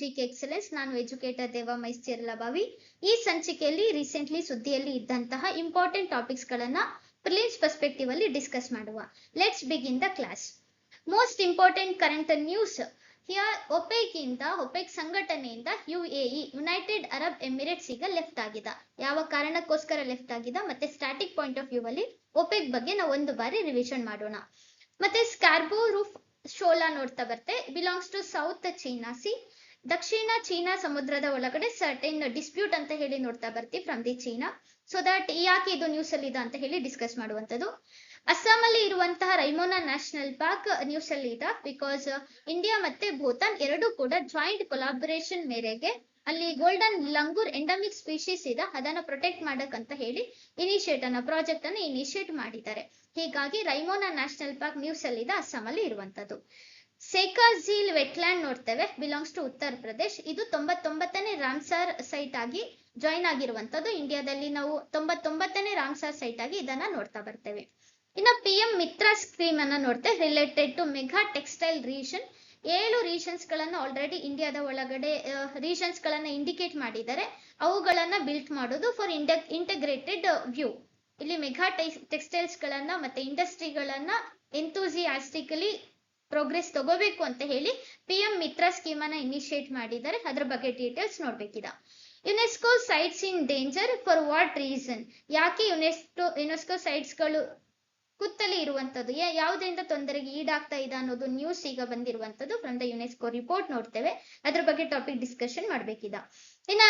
GK excellence. ನಾನು educator ದೇವ ಮೈಸ್ತಿರ್ಲಭಾವಿ. ಈ ಸಂಚಿಕೆಯಲ್ಲಿ ರೀಸೆಂಟ್ಲಿ ಸುದ್ದಿಯಲ್ಲಿ ಇದ್ದಂತಹ ಇಂಪಾರ್ಟೆಂಟ್ ಟಾಪಿಕ್ಸ್ ಗಳನ್ನ ಪ್ರಿಲಿಮ್ಸ್ ಪರ್ಸ್ಪೆಕ್ಟಿವ್ ಅಲ್ಲಿ ಡಿಸ್ಕಸ್ ಮಾಡುವ. Let's begin the class. Most important current news here. OPEC ಸಂಘಟನೆಯಿಂದ UAE ಯುನೈಟೆಡ್ ಅರಬ್ ಎಮಿರೇಟ್ಸ್ ಈಗ ಲೆಫ್ಟ್ ಆಗಿದ. ಯಾವ ಕಾರಣಕ್ಕೋಸ್ಕರ ಲೆಫ್ಟ್ ಆಗಿದ ಮತ್ತೆ ಸ್ಟಾಟಿಕ್ ಪಾಯಿಂಟ್ ಆಫ್ ವ್ಯೂ ಅಲ್ಲಿ ಒಪೆಕ್ ಬಗ್ಗೆ ನಾವು ಒಂದು ಬಾರಿ ರಿವಿಷನ್ ಮಾಡೋಣ. ಮತ್ತೆ ಸ್ಕಾರ್ಬೋ ರೂಫ್ ಶೋಲಾ ನೋಡ್ತಾ ಬರ್ತೆ. Belongs to south China sea. ದಕ್ಷಿಣ ಚೀನಾ ಸಮುದ್ರದ ಒಳಗಡೆ ಸರ್ಟೈನ್ ಡಿಸ್ಪ್ಯೂಟ್ ಅಂತ ಹೇಳಿ ನೋಡ್ತಾ ಬರ್ತೀವಿ from the China. So that ಯಾಕೆ ಇದು ನ್ಯೂಸ್ ಅಲ್ಲಿ ಇದೆ ಅಂತ ಹೇಳಿ ಡಿಸ್ಕಸ್ ಮಾಡುವಂತದ್ದು. ಅಸ್ಸಾಂ ಅಲ್ಲಿ ಇರುವಂತಹ ರೈಮೋನಾ ನ್ಯಾಷನಲ್ ಪಾರ್ಕ್ ನ್ಯೂಸ್ ಅಲ್ಲಿ ಇದೆ. ಬಿಕಾಸ್ ಇಂಡಿಯಾ ಮತ್ತೆ ಭೂತಾನ್ ಎರಡು ಕೂಡ ಜಾಯಿಂಟ್ ಕೊಲಾಬರೇಷನ್ ಮೇರೆಗೆ ಅಲ್ಲಿ ಗೋಲ್ಡನ್ ಲಂಗೂರ್ ಎಂಡಮಿಕ್ ಸ್ಪೀಶೀಸ್ ಇದೆ, ಅದನ್ನ ಪ್ರೊಟೆಕ್ಟ್ ಮಾಡಕ್ ಅಂತ ಹೇಳಿ ಪ್ರಾಜೆಕ್ಟ್ ಅನ್ನು ಇನಿಶಿಯೇಟ್ ಮಾಡಿದ್ದಾರೆ. ಹೀಗಾಗಿ ರೈಮೋನಾ ನ್ಯಾಷನಲ್ ಪಾರ್ಕ್ ನ್ಯೂಸ್ ಅಲ್ಲಿ ಇದೆ, ಅಸ್ಸಾಂ ಅಲ್ಲಿ ಇರುವಂತದ್ದು. ಸೇಕಾ ಝೀಲ್ ವೆಟ್ಲ್ಯಾಂಡ್ ನೋಡ್ತೇವೆ. Belongs to Uttar Pradesh. ಇದು 99ನೇ ರಾಮ್ಸಾರ್ ಸೈಟ್ ಆಗಿ ಜಾಯಿನ್ ಆಗಿರುವಂತದ್ದು. ಇಂಡಿಯಾದಲ್ಲಿ ನಾವು 99ನೇ ರಾಮ್ಸಾರ್ ಸೈಟ್ ಆಗಿ ಇದನ್ನ ನೋಡ್ತಾ ಬರ್ತೇವೆ. ಇನ್ನ PM ಮಿತ್ರ ಸ್ಕೀಮ್ ಅನ್ನ ನೋಡ್ತೇವೆ. Related to mega textile region. 7 regions ಗಳನ್ನ ಆಲ್ರೆಡಿ ಇಂಡಿಯಾದ ಒಳಗಡೆ ರೀಜನ್ಸ್ ಗಳನ್ನ ಇಂಡಿಕೇಟ್ ಮಾಡಿದ್ದಾರೆ. ಅವುಗಳನ್ನ ಬಿಲ್ಟ್ ಮಾಡೋದು ಫಾರ್ ಇಂಟಗ್ರೇಟೆಡ್ ವ್ಯೂ. ಇಲ್ಲಿ ಮೆಗಾ ಟೆಕ್ಸ್ಟೈಲ್ಸ್ ಗಳನ್ನ ಮತ್ತೆ ಇಂಡಸ್ಟ್ರಿಗಳನ್ನ ಎಂಥೂಸಿಯಾಸ್ಟಿಕಲಿ ಪ್ರೋಗ್ರೆಸ್ ತಗೋಬೇಕು ಅಂತ ಹೇಳಿ PM ಮಿತ್ರ ಸ್ಕೀಮ್ ಅನ್ನ ಇನಿಶಿಯೇಟ್ ಮಾಡಿದ್ದಾರೆ. ಅದ್ರ ಬಗ್ಗೆ ಡೀಟೇಲ್ಸ್ ನೋಡ್ಬೇಕಿದ. UNESCO sites in danger for what reason. ಯಾಕೆ ಯುನೆಸ್ಕೋ ಸೈಟ್ಸ್ ಗಳು ಕುತ್ತಲಿ ಇರುವಂತದ್ದು, ಯಾವುದರಿಂದ ತೊಂದರೆಗೆ ಈಡಾಗ್ತಾ ಇದೆ ಅನ್ನೋದು ನ್ಯೂಸ್ ಈಗ ಬಂದಿರುವಂತದ್ದು ಫ್ರಮ್ ದ ಯುನೆಸ್ಕೋ ರಿಪೋರ್ಟ್ ನೋಡ್ತೇವೆ. ಅದ್ರ ಬಗ್ಗೆ ಟಾಪಿಕ್ ಡಿಸ್ಕಷನ್ ಮಾಡ್ಬೇಕಿದ. ಇನ್ನ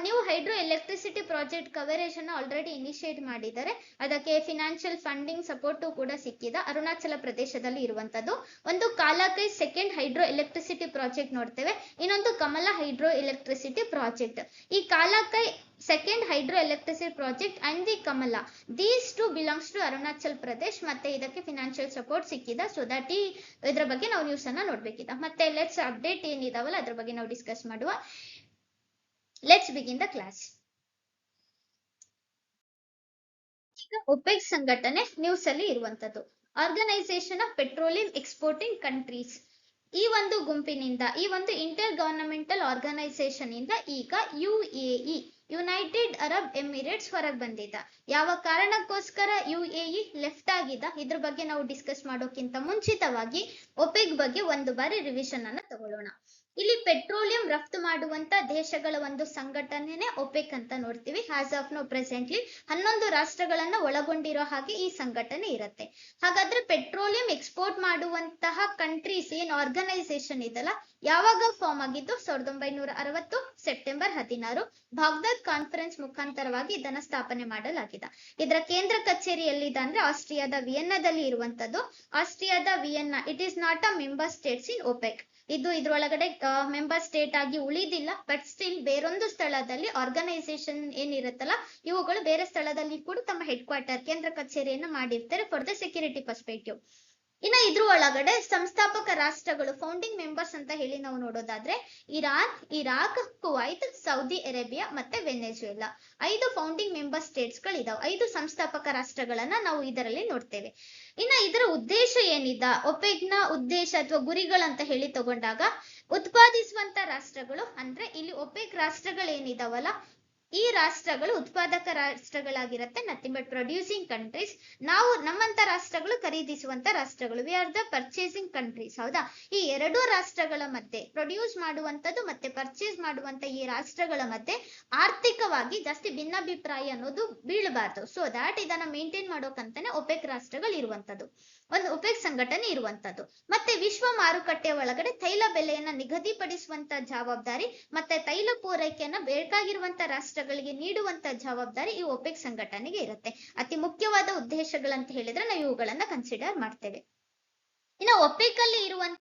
new hydro electricity project coverage ಅನ್ನ ಆಲ್ರೆಡಿ ಇನಿಶಿಯೇಟ್ ಮಾಡಿದ್ದಾರೆ. ಅದಕ್ಕೆ ಫಿನಾನ್ಷಿಯಲ್ ಫಂಡಿಂಗ್ ಸಪೋರ್ಟ್ ಕೂಡ ಸಿಕ್ಕಿದ. ಅರುಣಾಚಲ ಪ್ರದೇಶದಲ್ಲಿ ಇರುವಂತದ್ದು. ಒಂದು Kalai second hydro electricity project ನೋಡ್ತೇವೆ. ಇನ್ನೊಂದು ಕಮಲ ಹೈಡ್ರೋ ಎಲೆಕ್ಟ್ರಿಸಿಟಿ ಪ್ರಾಜೆಕ್ಟ್. ಈ Kalai second hydro electricity project and the Kamala, these two belongs to Arunachal Pradesh. ಮತ್ತೆ ಇದಕ್ಕೆ ಫಿನಾನ್ಷಿಯಲ್ ಸಪೋರ್ಟ್ ಸಿಕ್ಕಿದ. ಸೊ ದಟ್ ಇದ್ರ ಬಗ್ಗೆ ನಾವು ನ್ಯೂಸ್ ಅನ್ನ ನೋಡ್ಬೇಕಿದ. ಮತ್ತೆ ಲೆಟ್ಸ್ ಅಪ್ಡೇಟ್ ಏನಿದಾವಲ್ಲ ಅದ್ರ ಬಗ್ಗೆ ನಾವು ಡಿಸ್ಕಸ್ ಮಾಡುವ. Let's begin the class. ಈಗ ಒಪೆಕ್ ಸಂಘಟನೆ ನ್ಯೂಸ್ ಅಲ್ಲಿ ಇರುವಂತದ್ದು. Organisation of petroleum exporting countries. ಈ ಒಂದು ಗುಂಪಿನಿಂದ, ಈ ಒಂದು ಇಂಟರ್ ಗವರ್ನಮೆಂಟಲ್ ಆರ್ಗನೈಸೇಷನ್ ಇಂದ ಈಗ UAE ಯುನೈಟೆಡ್ ಅರಬ್ ಎಮಿರೇಟ್ಸ್ ಹೊರಗೆ ಬಂದಿದ್ದ. ಯಾವ ಕಾರಣಕ್ಕೋಸ್ಕರ UAE ಲೆಫ್ಟ್ ಆಗಿದ್ದ ಇದ್ರ ಬಗ್ಗೆ ನಾವು ಡಿಸ್ಕಸ್ ಮಾಡೋಕ್ಕಿಂತ ಮುಂಚಿತವಾಗಿ ಒಪೆಕ್ ಬಗ್ಗೆ ಒಂದು ಬಾರಿ ರಿವಿಷನ್ ಅನ್ನ ತಗೊಳ್ಳೋಣ. ಇಲ್ಲಿ ಪೆಟ್ರೋಲಿಯಂ ರಫ್ತು ಮಾಡುವಂತ ದೇಶಗಳ ಒಂದು ಸಂಘಟನೆನೇ ಒಪೆಕ್ ಅಂತ ನೋಡ್ತೀವಿ. ಆಸ್ ಆಫ್ ನೋ ಪ್ರೆಸೆಂಟ್ಲಿ 11 ರಾಷ್ಟ್ರಗಳನ್ನ ಒಳಗೊಂಡಿರೋ ಹಾಗೆ ಈ ಸಂಘಟನೆ ಇರುತ್ತೆ. ಹಾಗಾದ್ರೆ ಪೆಟ್ರೋಲಿಯಂ ಎಕ್ಸ್ಪೋರ್ಟ್ ಮಾಡುವಂತಹ ಕಂಟ್ರೀಸ್ ಏನ್ ಆರ್ಗನೈಸೇಷನ್ ಇದಲ್ಲ, ಯಾವಾಗ ಫಾರ್ಮ್ ಆಗಿದ್ದು 1960 ಸೆಪ್ಟೆಂಬರ್ 16 ಬಾಗ್ದಾದ್ ಕಾನ್ಫರೆನ್ಸ್ ಮುಖಾಂತರವಾಗಿ ಇದನ್ನ ಸ್ಥಾಪನೆ ಮಾಡಲಾಗಿದೆ. ಇದರ ಕೇಂದ್ರ ಕಚೇರಿ ಎಲ್ಲಿದೆ ಅಂದ್ರೆ ಆಸ್ಟ್ರಿಯಾದ ವಿಯೆನ್ನಾದಲ್ಲಿ ಇರುವಂತದ್ದು. ಆಸ್ಟ್ರಿಯಾದ Vienna it is not a member states in OPEC. ಇದು ಇದ್ರೊಳಗಡೆ ಮೆಂಬರ್ ಸ್ಟೇಟ್ ಆಗಿ ಉಳಿದಿಲ್ಲ. ಬಟ್ ಸ್ಟಿಲ್ ಬೇರೊಂದು ಸ್ಥಳದಲ್ಲಿ ಆರ್ಗನೈಸೇಷನ್ ಏನಿರುತ್ತಲ್ಲ ಇವುಗಳು ಬೇರೆ ಸ್ಥಳದಲ್ಲಿ ಕೂಡ ತಮ್ಮ ಹೆಡ್ ಕ್ವಾರ್ಟರ್ ಕೇಂದ್ರ ಕಚೇರಿಯನ್ನು ಮಾಡಿರ್ತಾರೆ ಫಾರ್ ದ ಸೆಕ್ಯೂರಿಟಿ ಪರ್ಸ್ಪೆಕ್ಟಿವ್. ಇನ್ನ ಇದ್ರ ಒಳಗಡೆ ಸಂಸ್ಥಾಪಕ ರಾಷ್ಟ್ರಗಳು ಫೌಂಡಿಂಗ್ ಮೆಂಬರ್ಸ್ ಅಂತ ಹೇಳಿ ನಾವು ನೋಡೋದಾದ್ರೆ Iran, Iraq, Kuwait, Saudi Arabia ಮತ್ತೆ ವೆನೆಜುವೆಲಾ 5 ಫೌಂಡಿಂಗ್ ಮೆಂಬರ್ ಸ್ಟೇಟ್ಸ್ ಗಳಿದಾವೆ. 5 ಸಂಸ್ಥಾಪಕ ರಾಷ್ಟ್ರಗಳನ್ನ ನಾವು ಇದರಲ್ಲಿ ನೋಡ್ತೇವೆ. ಇನ್ನ ಇದರ ಉದ್ದೇಶ ಏನಿದೆ, ಒಪೆಕ್ ನ ಉದ್ದೇಶ ಅಥವಾ ಗುರಿಗಳಂತ ಹೇಳಿ ತಗೊಂಡಾಗ ಉತ್ಪಾದಿಸುವಂತ ರಾಷ್ಟ್ರಗಳು ಅಂದ್ರೆ ಇಲ್ಲಿ ಒಪೆಕ್ ರಾಷ್ಟ್ರಗಳೇನಿದಾವಲ್ಲ ಈ ರಾಷ್ಟ್ರಗಳು ಉತ್ಪಾದಕ ರಾಷ್ಟ್ರಗಳಾಗಿರುತ್ತೆ. Nothing but producing countries. ನಾವು ನಮ್ಮಂತ ರಾಷ್ಟ್ರಗಳು ಖರೀದಿಸುವಂತ ರಾಷ್ಟ್ರಗಳು. We are the purchasing countries. ಹೌದಾ? ಈ ಎರಡೂ ರಾಷ್ಟ್ರಗಳ ಮಧ್ಯೆ ಪ್ರೊಡ್ಯೂಸ್ ಮಾಡುವಂತದ್ದು ಮತ್ತೆ ಪರ್ಚೇಸ್ ಮಾಡುವಂತ ಈ ರಾಷ್ಟ್ರಗಳ ಮಧ್ಯೆ ಆರ್ಥಿಕವಾಗಿ ಜಾಸ್ತಿ ಭಿನ್ನಾಭಿಪ್ರಾಯ ಅನ್ನೋದು ಬೀಳಬಾರ್ದು. ಸೊ ದಾಟ್ ಇದನ್ನ ಮೇಂಟೈನ್ ಮಾಡೋಕಂತಾನೆ ಒಪೆಕ್ ರಾಷ್ಟ್ರಗಳು ಇರುವಂತದ್ದು, ಒಂದು ಒಪೆಕ್ ಸಂಘಟನೆ ಇರುವಂತದ್ದು. ಮತ್ತೆ ವಿಶ್ವ ಮಾರುಕಟ್ಟೆಯ ಒಳಗಡೆ ತೈಲ ಬೆಲೆಯನ್ನ ನಿಗದಿಪಡಿಸುವಂತ ಜವಾಬ್ದಾರಿ ಮತ್ತೆ ತೈಲ ಪೂರೈಕೆಯನ್ನ ಬೇಕಾಗಿರುವಂತ ರಾಷ್ಟ್ರಗಳಿಗೆ ನೀಡುವಂತ ಜವಾಬ್ದಾರಿ ಈ ಒಪೆಕ್ ಸಂಘಟನೆಗೆ ಇರುತ್ತೆ. ಅತಿ ಮುಖ್ಯವಾದ ಉದ್ದೇಶಗಳಂತ ಹೇಳಿದ್ರೆ ನಾವು ಇವುಗಳನ್ನ ಕನ್ಸಿಡರ್ ಮಾಡ್ತೇವೆ. ಇನ್ನು ಒಪೆಕ್ ಅಲ್ಲಿ ಇರುವಂತ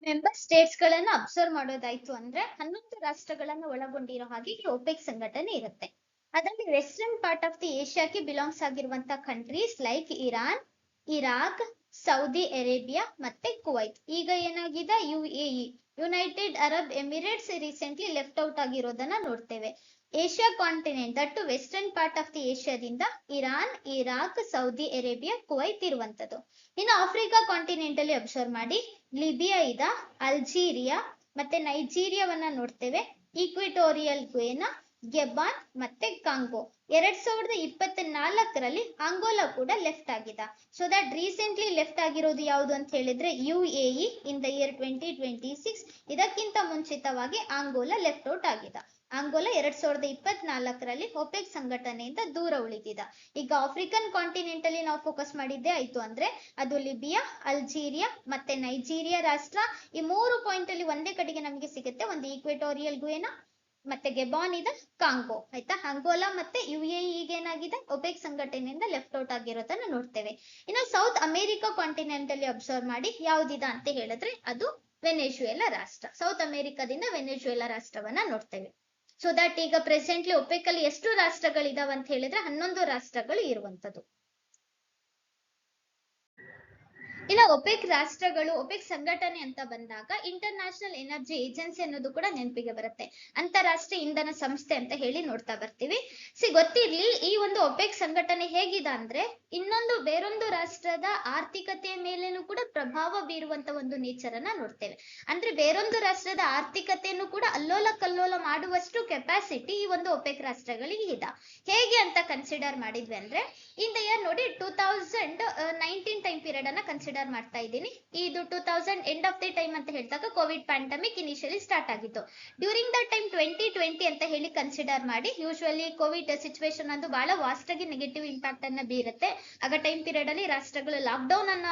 ಮೆಂಬರ್ ಸ್ಟೇಟ್ಸ್ ಗಳನ್ನ ಅಬ್ಸರ್ವ್ ಮಾಡೋದಾಯ್ತು ಅಂದ್ರೆ 11 ರಾಷ್ಟ್ರಗಳನ್ನ ಒಳಗೊಂಡಿರೋ ಹಾಗೆ ಈ ಒಪೆಕ್ ಸಂಘಟನೆ ಇರುತ್ತೆ. ಅದರಲ್ಲಿ ವೆಸ್ಟರ್ನ್ ಪಾರ್ಟ್ ಆಫ್ ದಿ ಏಷ್ಯಾಕ್ಕೆ ಬಿಲಾಂಗ್ಸ್ ಆಗಿರುವಂತ countries like Iran, Iraq, Saudi Arabia ಮತ್ತೆ ಕುವೈತ್. ಈಗ ಏನಾಗಿದೆ UAE United Arab Emirates recently left out ಆಗಿರೋದನ್ನ ನೋಡ್ತೇವೆ. Asia continent that western part of the ಏಷ್ಯಾದಿಂದ Iran, Iraq, Saudi Arabia, Kuwait ಇರುವಂತದ್ದು. ಇನ್ನು ಆಫ್ರಿಕಾ ಕಾಂಟಿನೆಂಟ್ ಅಲ್ಲಿ ಅಬ್ಸರ್ವ್ ಮಾಡಿ ಲಿಬಿಯಾ ಇದೆ, ಅಲ್ಜೀರಿಯಾ ಮತ್ತೆ ನೈಜೀರಿಯಾವನ್ನ ನೋಡ್ತೇವೆ, ಈಕ್ವಿಟೋರಿಯಲ್ ಗ್ವೇನಾ, ಗೆಬಾನ್ ಮತ್ತೆ ಕಾಂಗೋ. 2024ರಲ್ಲಿ ಆಂಗೋಲಾ ಕೂಡ ಲೆಫ್ಟ್ ಆಗಿದೆ. ಸೊ ದಟ್ ರೀಸೆಂಟ್ಲಿ ಲೆಫ್ಟ್ ಆಗಿರೋದು ಯಾವುದು ಅಂತ ಹೇಳಿದ್ರೆ UAE ಇನ್ ದ ಇಯರ್ 2026. ಇದಕ್ಕಿಂತ ಮುಂಚಿತವಾಗಿ ಆಂಗೋಲಾ ಲೆಫ್ಟ್ ಔಟ್ ಆಗಿದೆ. ಆಂಗೋಲಾ 2024ರಲ್ಲಿ ಒಪೆಕ್ ಸಂಘಟನೆಯಿಂದ ದೂರ ಉಳಿದಿದೆ. ಈಗ ಆಫ್ರಿಕನ್ ಕಾಂಟಿನೆಂಟ್ ಅಲ್ಲಿ ನಾವು ಫೋಕಸ್ ಮಾಡಿದ್ದೆ ಆಯ್ತು ಅಂದ್ರೆ ಅದು ಲಿಬಿಯಾ, ಅಲ್ಜೀರಿಯಾ ಮತ್ತೆ ನೈಜೀರಿಯಾ ರಾಷ್ಟ್ರ. ಈ 3 ಪಾಯಿಂಟ್ ಅಲ್ಲಿ ಒಂದೇ ಕಡೆಗೆ ನಮಗೆ ಸಿಗುತ್ತೆ. ಒಂದು ಈಕ್ವೆಟೋರಿಯಲ್ ಗ್ವೇನಾ ಮತ್ತೆ ಗೆಬಾನ್ ಇದೆ, ಕಾಂಗೋ. ಆಯ್ತಾ, ಅಂಗೋಲಾ ಮತ್ತೆ UAE ಈಗ ಏನಾಗಿದೆ, ಒಪೆಕ್ ಸಂಘಟನೆಯಿಂದ ಲೆಫ್ಟ್ ಔಟ್ ಆಗಿರೋದನ್ನ ನೋಡ್ತೇವೆ. ಇನ್ನು ಸೌತ್ ಅಮೆರಿಕಾ ಕಾಂಟಿನೆಂಟ್ ಅಲ್ಲಿ ಅಬ್ಸರ್ವ್ ಮಾಡಿ ಯಾವ್ದಿದೆ ಅಂತ ಹೇಳಿದ್ರೆ ಅದು ವೆನೆಜುವೆಲಾ ರಾಷ್ಟ್ರ. ಸೌತ್ ಅಮೆರಿಕಾದಿಂದ ವೆನೆಜುವೆಲಾ ರಾಷ್ಟ್ರವನ್ನ ನೋಡ್ತೇವೆ. ಸೊ ದಟ್ ಈಗ ಪ್ರೆಸೆಂಟ್ಲಿ ಒಪೆಕ್ ಅಲ್ಲಿ ಎಷ್ಟು ರಾಷ್ಟ್ರಗಳಿದಾವ ಅಂತ ಹೇಳಿದ್ರೆ 11 ರಾಷ್ಟ್ರಗಳು ಇರುವಂತದ್ದು. ಇನ್ನು ಒಪೆಕ್ ರಾಷ್ಟ್ರಗಳು, ಒಪೆಕ್ ಸಂಘಟನೆ ಅಂತ ಬಂದಾಗ ಇಂಟರ್ನ್ಯಾಷನಲ್ ಎನರ್ಜಿ ಏಜೆನ್ಸಿ ಅನ್ನೋದು ಕೂಡ ನೆನಪಿಗೆ ಬರುತ್ತೆ. ಅಂತಾರಾಷ್ಟ್ರೀಯ ಇಂಧನ ಸಂಸ್ಥೆ ಅಂತ ಹೇಳಿ ನೋಡ್ತಾ ಬರ್ತೀವಿ. ಗೊತ್ತಿರ್ಲಿ, ಈ ಒಂದು ಒಪೆಕ್ ಸಂಘಟನೆ ಹೇಗಿದೆ ಅಂದ್ರೆ ಬೇರೊಂದು ರಾಷ್ಟ್ರದ ಆರ್ಥಿಕತೆಯ ಮೇಲೇನು ಕೂಡ ಪ್ರಭಾವ ಬೀರುವಂತ ಒಂದು ನೇಚರ್ ಅನ್ನ ನೋಡ್ತೇವೆ. ಅಂದ್ರೆ ಬೇರೊಂದು ರಾಷ್ಟ್ರದ ಆರ್ಥಿಕತೆಯನ್ನು ಕೂಡ ಅಲ್ಲೋಲ ಕಲ್ಲೋಲ ಮಾಡುವಷ್ಟು ಕೆಪಾಸಿಟಿ ಈ ಒಂದು ಒಪೆಕ್ ರಾಷ್ಟ್ರಗಳಿಗೆ ಇದೆ. ಹೇಗೆ ಅಂತ ಕನ್ಸಿಡರ್ ಮಾಡಿದ್ವಿ ಅಂದ್ರೆ ಇನ್ ದ ಇಯರ್ ನೋಡಿ 2019 ಟೈಮ್ ಪೀರಿಯಡ್ ಅನ್ನ ಕನ್ಸಿಡರ್ ಮಾಡ್ತಾ ಇದ್ದೀನಿ. ಇದು 2000 ಎಂಡ್ ಆಫ್ ದಿ ಟೈಮ್ ಅಂತ ಹೇಳಿದಾಗ ಕೋವಿಡ್ ಪ್ಯಾಂಡಮಿಕ್ ಇನಿಷಿಯಲಿ ಸ್ಟಾರ್ಟ್ ಆಗಿತ್ತು. ಡ್ಯೂರಿಂಗ್ ದ ಟೈಮ್ 2020 ಅಂತ ಹೇಳಿ ಕನ್ಸಿಡರ್ ಮಾಡಿ. ಯೂಶುವಲಿ ಕೋವಿಡ್ ಸಿಚುವೇಶನ್ ಅದು ಬಹಳ ವಾಸ್ಟ್ ಆಗಿ ನೆಗೆಟಿವ್ ಇಂಪ್ಯಾಕ್ಟ್ ಅನ್ನ ಬೀರುತ್ತೆ. ಆಗ ಟೈಮ್ ಪೀರಿಯಡ್ ಅಲ್ಲಿ ರಾಷ್ಟ್ರಗಳು ಲಾಕ್ ಡೌನ್ ಅನ್ನ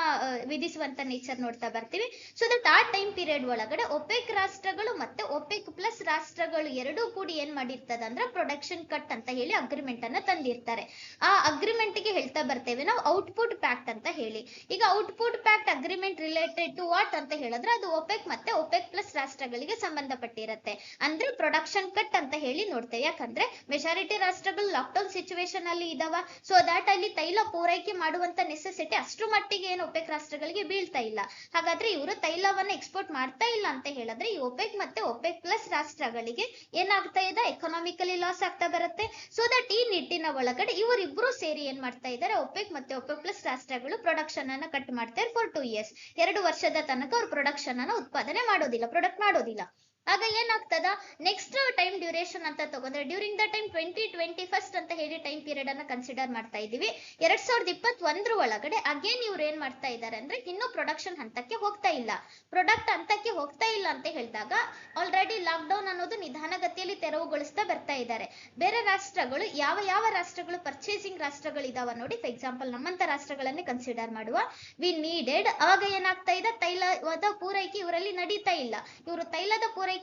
ವಿಧಿಸುವಂತ ನೇಚರ್ ನೋಡ್ತಾ ಬರ್ತೀವಿ. ಸೊ ದಟ್ ಆ ಟೈಮ್ ಪೀರಿಯಡ್ ಒಳಗಡೆ ಒಪೆಕ್ ರಾಷ್ಟ್ರಗಳು ಮತ್ತೆ ಒಪೆಕ್ ಪ್ಲಸ್ ರಾಷ್ಟ್ರಗಳು ಎರಡೂ ಕೂಡಿ ಏನ್ ಮಾಡಿರ್ತದ ಅಂದ್ರೆ ಪ್ರೊಡಕ್ಷನ್ ಕಟ್ ಅಂತ ಹೇಳಿ ಅಗ್ರಿಮೆಂಟ್ ಅನ್ನ ತಂದಿರ್ತಾರೆ. ಆ ಅಗ್ರಿಮೆಂಟ್ ಗೆ ಹೇಳ್ತಾ ಬರ್ತೇವೆ ನಾವು ಔಟ್ಪುಟ್ ಪ್ಯಾಕ್ಟ್ ಅಂತ ಹೇಳಿ. ಈಗ output pact agreement related to what ಅಂತ ಹೇಳಿದ್ರೆ ಅದು ಒಪೆಕ್ ಮತ್ತೆ ಒಪೆಕ್ ಪ್ಲಸ್ ರಾಷ್ಟ್ರಗಳಿಗೆ ಸಂಬಂಧಪಟ್ಟಿರುತ್ತೆ. ಅಂದ್ರೆ ಪ್ರೊಡಕ್ಷನ್ ಕಟ್ ಅಂತ ಹೇಳಿ ನೋಡ್ತೇವೆ. ಯಾಕಂದ್ರೆ ಮೆಜಾರಿಟಿ ರಾಷ್ಟ್ರಗಳು ಲಾಕ್ಡೌನ್ ಸಿಚುವೇಶನ್ ಅಲ್ಲಿ ಇದಾವ. ಸೊ ದಟ್ ಅಲ್ಲಿ ತೈಲ ಪೂರೈಕೆ ಮಾಡುವಂತ ನೆಸೆಸಿಟಿ ಅಷ್ಟು ಮಟ್ಟಿಗೆ ಏನು ಒಪೆಕ್ ರಾಷ್ಟ್ರಗಳಿಗೆ ಬೀಳ್ತಾ ಇಲ್ಲ. ಹಾಗಾದ್ರೆ ಇವರು ತೈಲವನ್ನ ಎಕ್ಸ್ಪೋರ್ಟ್ ಮಾಡ್ತಾ ಇಲ್ಲ ಅಂತ ಹೇಳಿದ್ರೆ ಈ ಒಪೆಕ್ ಮತ್ತೆ ಒಪೆಕ್ ಪ್ಲಸ್ ರಾಷ್ಟ್ರಗಳಿಗೆ ಏನಾಗ್ತಾ ಇದೆ, ಎಕನಾಮಿಕಲಿ ಲಾಸ್ ಆಗ್ತಾ ಬರುತ್ತೆ. ಸೊ ದಟ್ ಈ ನಿಟ್ಟಿನ ಒಳಗಡೆ ಇವರಿಬ್ರು ಸೇರಿ ಏನ್ ಮಾಡ್ತಾ ಇದ್ದಾರೆ, ಒಪೆಕ್ ಮತ್ತೆ ಒಪೆಕ್ ಪ್ಲಸ್ ರಾಷ್ಟ್ರಗಳು ಪ್ರೊಡಕ್ಷನ್ ಅನ್ನ ಕಟ್ ಮಾಡ್ತಾರೆ ಫಾರ್ 2 years. 2 ವರ್ಷದ ತನಕ ಅವ್ರ ಪ್ರೊಡಕ್ಷನ್ ಅನ್ನ ಉತ್ಪಾದನೆ ಮಾಡೋದಿಲ್ಲ, ಪ್ರೊಡಕ್ಟ್ ಮಾಡೋದಿಲ್ಲ. ಆಗ ಏನಾಗ್ತದ, ನೆಕ್ಸ್ಟ್ ಟೈಮ್ ಡ್ಯೂರೇಷನ್ ಅಂತ ತಗೊಂಡ್ರೆ ಡ್ಯೂರಿಂಗ್ ದ ಟೈಮ್ 2021 ಅಂತ ಹೇಳಿ ಟೈಮ್ ಪೀರಿಯಡ್ ಅನ್ನ ಕನ್ಸಿಡರ್ ಮಾಡ್ತಾ ಇದೀವಿ. 2021 ಒಳಗಡೆ ಅಗೇನ್ ಇವ್ರು ಏನ್ ಮಾಡ್ತಾ ಇದ್ದಾರೆ ಅಂದ್ರೆ ಇನ್ನು ಪ್ರೊಡಕ್ಷನ್ ಹಂತಕ್ಕೆ ಹೋಗ್ತಾ ಇಲ್ಲ. ಪ್ರಾಡಕ್ಟ್ ಹಂತಕ್ಕೆ ಹೋಗ್ತಾ ಇಲ್ಲ ಅಂತ ಹೇಳಿದಾಗ ಆಲ್ರೆಡಿ ಲಾಕ್ ಡೌನ್ ಅನ್ನೋದು ನಿಧಾನಗತಿಯಲ್ಲಿ ತೆರವುಗೊಳಿಸ್ತಾ ಬರ್ತಾ ಇದ್ದಾರೆ. ಬೇರೆ ರಾಷ್ಟ್ರಗಳು ಯಾವ ರಾಷ್ಟ್ರಗಳು ಪರ್ಚೇಸಿಂಗ್ ರಾಷ್ಟ್ರಗಳು ಇದಾವ ನೋಡಿ. ಫಾರ್ ಎಕ್ಸಾಂಪಲ್ ನಮ್ಮಂತ ರಾಷ್ಟ್ರಗಳನ್ನೇ ಕನ್ಸಿಡರ್ ಮಾಡುವ. ವಿ ನೀಡೆಡ್ ಆಗ ಏನಾಗ್ತಾ ಇದೆ, ತೈಲದ ಪೂರೈಕೆ ಇವರಲ್ಲಿ ನಡೀತಾ ಇಲ್ಲ. ಇವರು ತೈಲದ ಪೂರೈಕೆ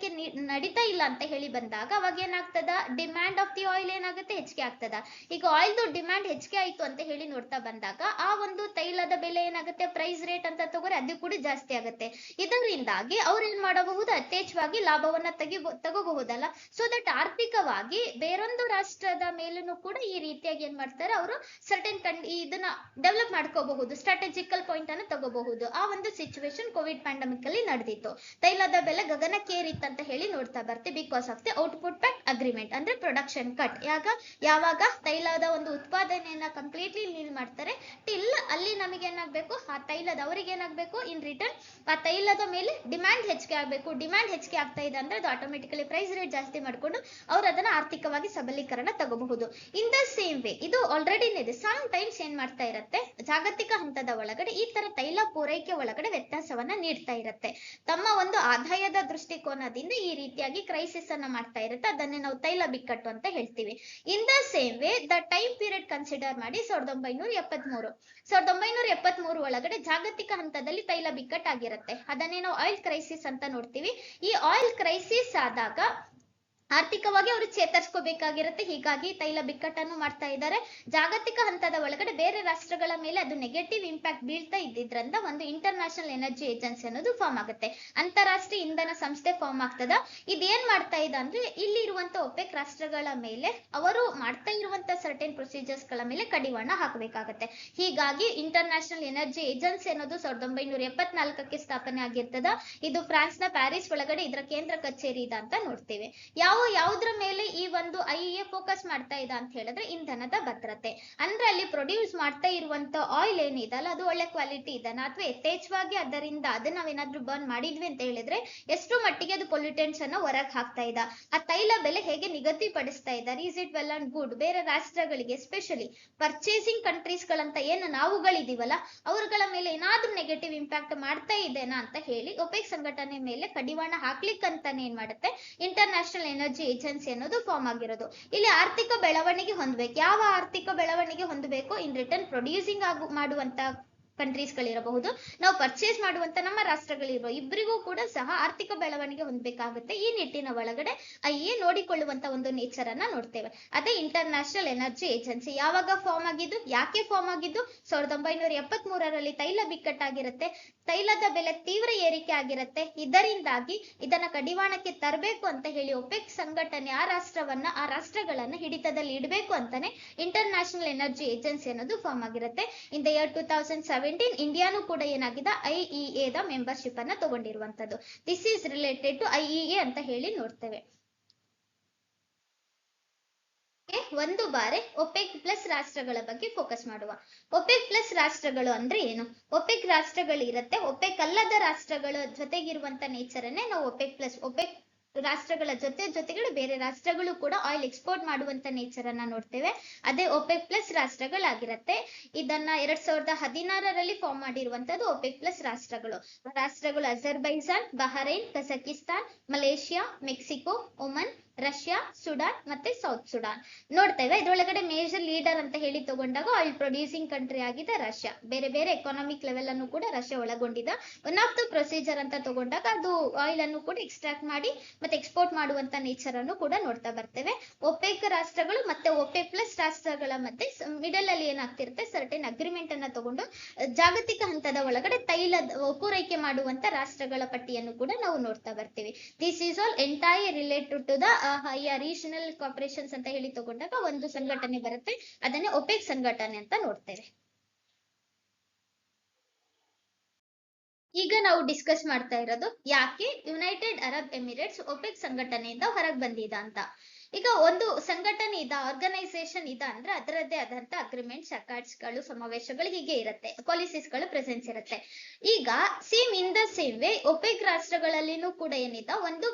ನಡೀತಾ ಇಲ್ಲ ಅಂತ ಹೇಳಿ ಬಂದಾಗ ಅವಾಗ ಏನಾಗ್ತದ, ಡಿಮ್ಯಾಂಡ್ ಆಫ್ ದಿ ಆಯಿಲ್ ಏನಾಗುತ್ತೆ, ಹೆಚ್ಚಿಗೆ ಆಗ್ತದ. ಈಗ ಆಯಿಲ್ದು ಡಿಮ್ಯಾಂಡ್ ಹೆಚ್ಚಿಗೆ ಆಯ್ತು ಅಂತ ಹೇಳಿ ನೋಡ್ತಾ ಬಂದಾಗ ಆ ಒಂದು ತೈಲದ ಬೆಲೆ ಏನಾಗುತ್ತೆ, ಪ್ರೈಸ್ ರೇಟ್ ಅಂತ ತಗೋರೆ ಅದು ಕೂಡ ಜಾಸ್ತಿ ಆಗುತ್ತೆ. ಇದರಿಂದಾಗಿ ಅವ್ರು ಏನ್ ಮಾಡಬಹುದು, ಯಥೇಚ್ಛವಾಗಿ ಲಾಭವನ್ನ ತಗೋಬಹುದಲ್ಲ. ಸೊ ದಟ್ ಆರ್ಥಿಕವಾಗಿ ಬೇರೊಂದು ರಾಷ್ಟ್ರದ ಮೇಲೂ ಕೂಡ ಈ ರೀತಿಯಾಗಿ ಏನ್ ಮಾಡ್ತಾರೆ ಅವರು ಸರ್ಟೆನ್ ಇದನ್ನ ಡೆವಲಪ್ ಮಾಡ್ಕೋಬಹುದು, ಸ್ಟ್ರಾಟಜಿಕಲ್ ಪಾಯಿಂಟ್ ಅನ್ನು ತಗೋಬಹುದು. ಆ ಒಂದು ಸಿಚುವೇಶನ್ ಕೋವಿಡ್ ಪ್ಯಾಂಡಮಿಕ್ ಅಲ್ಲಿ ನಡೆದಿತ್ತು. ತೈಲದ ಬೆಲೆ ಗಗನಕ್ಕೇರಿತ್ತು ಅಂತ ಹೇಳಿ ನೋಡ್ತಾ ಬರ್ತೀವಿ. Because of the output pact agreement ಅಂದ್ರೆ ಪ್ರೊಡಕ್ಷನ್ ಕಟ್. ಯಾವಾಗ ತೈಲದ ಒಂದು ಉತ್ಪಾದನೆಯನ್ನ ಕಂಪ್ಲೀಟ್ಲಿ ನೀಲ್ ಮಾಡ್ತಾರೆ ಟಿಲ್ ಅಲ್ಲಿ ನಮಗೆ ಏನಾಗ್ಬೇಕು, ಆ ತೈಲದ ಅವರಿಗೆ ಏನಾಗ್ಬೇಕು, ಇನ್ ರಿಟರ್ನ್ ಆ ತೈಲದ ಮೇಲೆ ಡಿಮ್ಯಾಂಡ್ ಹೆಚ್ಚಿಗೆ ಆಗ್ಬೇಕು. ಡಿಮ್ಯಾಂಡ್ ಹೆಚ್ಚಿಗೆ ಆಗ್ತಾ ಇದೆ ಅಂದ್ರೆ ಅದು ಆಟೋಮೆಟಿಕಲಿ ಪ್ರೈಸ್ ರೇಟ್ ಜಾಸ್ತಿ ಮಾಡ್ಕೊಂಡು ಅವ್ರು ಅದನ್ನ ಆರ್ಥಿಕವಾಗಿ ಸಬಲೀಕರಣ ತಗೋಬಹುದು. ಇನ್ ದ ಸೇಮ್ ವೇ ಇದು ಆಲ್ರೆಡಿ ಇದೆ. ಸಮ್ ಟೈಮ್ಸ್ ಏನ್ ಮಾಡ್ತಾ ಇರತ್ತೆ, ಜಾಗತಿಕ ಹಂತದ ಒಳಗಡೆ ಈ ತರ ತೈಲ ಪೂರೈಕೆ ಒಳಗಡೆ ವ್ಯತ್ಯಾಸವನ್ನ ನೀಡ್ತಾ ಇರತ್ತೆ. ತಮ್ಮ ಒಂದು ಆದಾಯದ ದೃಷ್ಟಿಕೋನದಿಂದ ಈ ರೀತಿಯಾಗಿ ಕ್ರೈಸಿಸ್ ಅನ್ನ ಮಾಡ್ತಾ ಇರುತ್ತೆ. ಅದನ್ನೇ ನಾವು ತೈಲ ಬಿಕ್ಕಟ್ಟು ಅಂತ ಹೇಳ್ತೀವಿ. ಇನ್ the same way the time period consider ಮಾಡಿ 1973 ಒಳಗಡೆ ಜಾಗತಿಕ ಹಂತದಲ್ಲಿ ತೈಲ ಬಿಕ್ಕಟ್ಟು ಆಗಿರುತ್ತೆ. ಅದನ್ನೇ ನಾವು ಆಯಿಲ್ ಕ್ರೈಸಿಸ್ ಅಂತ ನೋಡ್ತೀವಿ. ಈ ಆಯಿಲ್ ಕ್ರೈಸಿಸ್ ಆದಾಗ ಆರ್ಥಿಕವಾಗಿ ಅವರು ಚೇತರಿಸ್ಕೋಬೇಕಾಗಿರುತ್ತೆ. ಹೀಗಾಗಿ ತೈಲ ಬಿಕ್ಕಟ್ಟನ್ನು ಮಾಡ್ತಾ ಇದ್ದಾರೆ. ಜಾಗತಿಕ ಹಂತದ ಒಳಗಡೆ ಬೇರೆ ರಾಷ್ಟ್ರಗಳ ಮೇಲೆ ಅದು ನೆಗೆಟಿವ್ ಇಂಪ್ಯಾಕ್ಟ್ ಬೀಳ್ತಾ ಇದ್ದಿದ್ರಿಂದ ಒಂದು ಇಂಟರ್ನ್ಯಾಷನಲ್ ಎನರ್ಜಿ ಏಜೆನ್ಸಿ ಅನ್ನೋದು ಫಾರ್ಮ್ ಆಗುತ್ತೆ. ಅಂತಾರಾಷ್ಟ್ರೀಯ ಇಂಧನ ಸಂಸ್ಥೆ ಫಾರ್ಮ್ ಆಗ್ತದ. ಇದೇನ್ ಮಾಡ್ತಾ ಇದೆ ಅಂದ್ರೆ ಇಲ್ಲಿ ಇರುವಂತ ಒಪೆಕ್ ರಾಷ್ಟ್ರಗಳ ಮೇಲೆ ಅವರು ಮಾಡ್ತಾ ಇರುವಂತ ಸರ್ಟೆನ್ ಪ್ರೊಸೀಜರ್ಸ್ ಗಳ ಮೇಲೆ ಕಡಿವಾಣ ಹಾಕಬೇಕಾಗತ್ತೆ. ಹೀಗಾಗಿ ಇಂಟರ್ನ್ಯಾಷನಲ್ ಎನರ್ಜಿ ಏಜೆನ್ಸಿ ಅನ್ನೋದು 1974ಕ್ಕೆ ಸ್ಥಾಪನೆ ಆಗಿರ್ತದ. ಇದು ಫ್ರಾನ್ಸ್ ನ ಪ್ಯಾರಿಸ್ ಒಳಗಡೆ ಇದರ ಕೇಂದ್ರ ಕಚೇರಿ ಇದೆ ಅಂತ ನೋಡ್ತೇವೆ. ಯಾವ ಯಾವುದ್ರ ಮೇಲೆ ಈ ಒಂದು IEA ಫೋಕಸ್ ಮಾಡ್ತಾ ಇದೆ ಅಂತ ಹೇಳಿದ್ರೆ ಇಂಧನದ ಭದ್ರತೆ. ಅಂದ್ರೆ ಅಲ್ಲಿ ಪ್ರೊಡ್ಯೂಸ್ ಮಾಡ್ತಾ ಇರುವಂತ ಆಯಿಲ್ ಏನಿದಲ್ಲ ಅದು ಒಳ್ಳೆ ಕ್ವಾಲಿಟಿ ಇದೆನಾ, ಅಥವಾ ಯಥೇಚ್ಛವಾಗಿ ಅದರಿಂದ ಅದನ್ನ ನಾವೇನಾದ್ರೂ ಬರ್ನ್ ಮಾಡಿದ್ವಿ ಅಂತ ಹೇಳಿದ್ರೆ ಎಷ್ಟು ಮಟ್ಟಿಗೆ ಅದು ಪೊಲ್ಯೂಟೆಂಟ್ಸ್ ಅನ್ನ ಹೊರಗೆ ಹಾಕ್ತಾ ಇದೆ, ಆ ತೈಲ ಬೆಲೆ ಹೇಗೆ ನಿಗದಿಪಡಿಸ್ತಾ ಇದ್ದಾರೆ, is it well and good, ಬೇರೆ ರಾಷ್ಟ್ರಗಳಿಗೆ ಎಸ್ಪೆಷಲಿ ಪರ್ಚೇಸಿಂಗ್ ಕಂಟ್ರೀಸ್ ಗಳಂತ ಏನು ನಾವುಗಳಿದೀವಲ್ಲ ಅವರುಗಳ ಮೇಲೆ ಏನಾದ್ರೂ ನೆಗೆಟಿವ್ ಇಂಪ್ಯಾಕ್ಟ್ ಮಾಡ್ತಾ ಇದೆನಾ ಅಂತ ಹೇಳಿ ಒಪೆಕ್ ಸಂಘಟನೆ ಮೇಲೆ ಕಡಿವಾಣ ಹಾಕ್ಲಿಕ್ಕಂತಾನೆ ಏನ್ ಮಾಡುತ್ತೆ ಇಂಟರ್ನ್ಯಾಷನಲ್ ಎನರ್ಜಿ ಏಜೆನ್ಸಿ ಅನ್ನೋದು ಫಾರ್ಮ್ ಆಗಿರೋದು. ಇಲ್ಲಿ ಆರ್ಥಿಕ ಬೆಳವಣಿಗೆ ಹೊಂದಬೇಕು. ಯಾವ ಆರ್ಥಿಕ ಬೆಳವಣಿಗೆ ಹೊಂದಬೇಕು? ಇನ್ ರಿಟರ್ನ್ ಪ್ರೊಡ್ಯೂಸಿಂಗ್ ಮಾಡುವಂತ ಕಂಟ್ರೀಸ್ ಗಳಿರಬಹುದು, ನಾವು ಪರ್ಚೇಸ್ ಮಾಡುವಂತ ನಮ್ಮ ರಾಷ್ಟ್ರಗಳಿರುವ ಇಬ್ಬರಿಗೂ ಕೂಡ ಸಹ ಆರ್ಥಿಕ ಬೆಳವಣಿಗೆ ಹೊಂದಬೇಕಾಗುತ್ತೆ. ಈ ನಿಟ್ಟಿನ ಒಳಗಡೆ IEA ನೋಡಿಕೊಳ್ಳುವಂತ ಒಂದು ನೇಚರ್ ಅನ್ನ ನೋಡ್ತೇವೆ. ಅದೇ ಇಂಟರ್ನ್ಯಾಷನಲ್ ಎನರ್ಜಿ ಏಜೆನ್ಸಿ ಯಾವಾಗ ಫಾರ್ಮ್ ಆಗಿದ್ದು, ಯಾಕೆ ಫಾರ್ಮ್ ಆಗಿದ್ದು? 1973ರಲ್ಲಿ ತೈಲ ಬಿಕ್ಕಟ್ಟಾಗಿರುತ್ತೆ, ತೈಲದ ಬೆಲೆ ತೀವ್ರ ಏರಿಕೆ ಆಗಿರುತ್ತೆ. ಇದರಿಂದಾಗಿ ಇದನ್ನ ಕಡಿವಾಣಕ್ಕೆ ತರಬೇಕು ಅಂತ ಹೇಳಿ ಒಪೆಕ್ ಸಂಘಟನೆ ಆ ರಾಷ್ಟ್ರಗಳನ್ನ ಹಿಡಿತದಲ್ಲಿ ಇಡಬೇಕು ಅಂತಾನೆ ಇಂಟರ್ನ್ಯಾಷನಲ್ ಎನರ್ಜಿ ಏಜೆನ್ಸಿ ಅನ್ನೋದು ಫಾರ್ಮ್ ಆಗಿರುತ್ತೆ. ಇನ್ ದ ಇಯರ್ 2017 ಇಂಡಿಯಾನು ಕೂಡ ಏನಾಗಿದೆ IEA ದ ಮೆಂಬರ್ಶಿಪ್ ಅನ್ನ ತಗೊಂಡಿರುವಂತದ್ದು. This is related to IEA ಅಂತ ಹೇಳಿ ನೋಡ್ತೇವೆ. ಒಂದು ಬಾರಿ ಒಪೆಕ್ ಪ್ಲಸ್ ರಾಷ್ಟ್ರಗಳ ಬಗ್ಗೆ ಫೋಕಸ್ ಮಾಡುವ. ಒಪೆಕ್ ಪ್ಲಸ್ ರಾಷ್ಟ್ರಗಳು ಅಂದ್ರೆ ಏನು? ಒಪೆಕ್ ರಾಷ್ಟ್ರಗಳು ಇರುತ್ತೆ, ಒಪೆಕ್ ಅಲ್ಲದ ರಾಷ್ಟ್ರಗಳ ಜೊತೆಗಿರುವಂತ ನೇಚರ್ ಅನ್ನೇ ನಾವು ಒಪೆಕ್ ಪ್ಲಸ್. ಒಪೆಕ್ ರಾಷ್ಟ್ರಗಳ ಜೊತೆಗಳು ಬೇರೆ ರಾಷ್ಟ್ರಗಳು ಕೂಡ ಆಯಿಲ್ ಎಕ್ಸ್ಪೋರ್ಟ್ ಮಾಡುವಂತ ನೇಚರ್ ಅನ್ನ ನೋಡ್ತೇವೆ. ಅದೇ ಒಪೆಕ್ ಪ್ಲಸ್ ರಾಷ್ಟ್ರಗಳಾಗಿರುತ್ತೆ. ಇದನ್ನ 2016ರಲ್ಲಿ ಫಾರ್ಮ್ ಮಾಡಿರುವಂತದ್ದು ಒಪೆಕ್ ಪ್ಲಸ್ ರಾಷ್ಟ್ರಗಳು. Azerbaijan, Bahrain, Kazakhstan, Malaysia, Mexico, Oman, Russia, Sudan ಮತ್ತೆ ಸೌತ್ ಸುಡಾನ್ ನೋಡ್ತೇವೆ. ಇದ್ರೊಳಗಡೆ ಮೇಜರ್ ಲೀಡರ್ ಅಂತ ಹೇಳಿ ತಗೊಂಡಾಗ ಆಯಿಲ್ ಪ್ರೊಡ್ಯೂಸಿಂಗ್ ಕಂಟ್ರಿ ಆಗಿದೆ ರಷ್ಯಾ. ಬೇರೆ ಬೇರೆ ಎಕಾನಾಮಿಕ್ ಲೆವೆಲ್ ಅನ್ನು ಕೂಡ ರಷ್ಯಾ ಒಳಗೊಂಡಿದೆ. ಒನ್ ಆಫ್ ದ ಪ್ರೊಸೀಜರ್ ಅಂತ ತಗೊಂಡಾಗ ಅದು ಆಯಿಲ್ ಅನ್ನು ಕೂಡ ಎಕ್ಸ್ಟ್ರಾಕ್ಟ್ ಮಾಡಿ ಮತ್ತೆ ಎಕ್ಸ್ಪೋರ್ಟ್ ಮಾಡುವಂತ ನೇಚರ್ ಅನ್ನು ಕೂಡ ನೋಡ್ತಾ ಬರ್ತೇವೆ. ಒಪೆಕ್ ರಾಷ್ಟ್ರಗಳು ಮತ್ತೆ ಒಪೆಕ್ ಪ್ಲಸ್ ರಾಷ್ಟ್ರಗಳ ಮಧ್ಯೆ ಮಿಡಲ್ ಅಲ್ಲಿ ಏನಾಗ್ತಿರುತ್ತೆ, ಸರ್ಟೆನ್ ಅಗ್ರಿಮೆಂಟ್ ಅನ್ನ ತಗೊಂಡು ಜಾಗತಿಕ ಹಂತದ ಒಳಗಡೆ ತೈಲ ಪೂರೈಕೆ ಮಾಡುವಂತ ರಾಷ್ಟ್ರಗಳ ಪಟ್ಟಿಯನ್ನು ಕೂಡ ನಾವು ನೋಡ್ತಾ ಬರ್ತೀವಿ. This is all entire related to the regional corporations ಅಂತ ಹೇಳಿ ತಗೊಂಡಾಗ ಒಂದು ಸಂಘಟನೆ ಬರುತ್ತೆ, ಅದನ್ನೇ ಒಪೆಕ್ ಸಂಘಟನೆ ಅಂತ ನೋಡ್ತೇವೆ. ಈಗ ನಾವು ಡಿಸ್ಕಸ್ ಮಾಡ್ತಾ ಇರೋದು ಯಾಕೆ ಯುನೈಟೆಡ್ ಅರಬ್ ಎಮಿರೇಟ್ಸ್ ಒಪೆಕ್ ಸಂಘಟನೆಯಿಂದ ಹೊರಗೆ ಬಂದಿದ ಅಂತ. ಈಗ ಒಂದು ಸಂಘಟನೆ ಇದೆ, ಆರ್ಗನೈಸೇಷನ್ ಇದೆ ಅಂದ್ರೆ ಅದರದ್ದೇ ಆದಂತ ಅಗ್ರಿಮೆಂಟ್ಸ್, ಅಕಾರ್ಡ್ಸ್ ಗಳು, ಸಮಾವೇಶಗಳು ಹೀಗೆ ಇರುತ್ತೆ, ಪಾಲಿಸೀಸ್ ಗಳು ಪ್ರೆಸೆನ್ಸ್ ಇರುತ್ತೆ. ಈಗ same in the same way OPEC ರಾಷ್ಟ್ರಗಳಲ್ಲಿನೂ ಕೂಡ ಏನಿದೆ ಒಂದು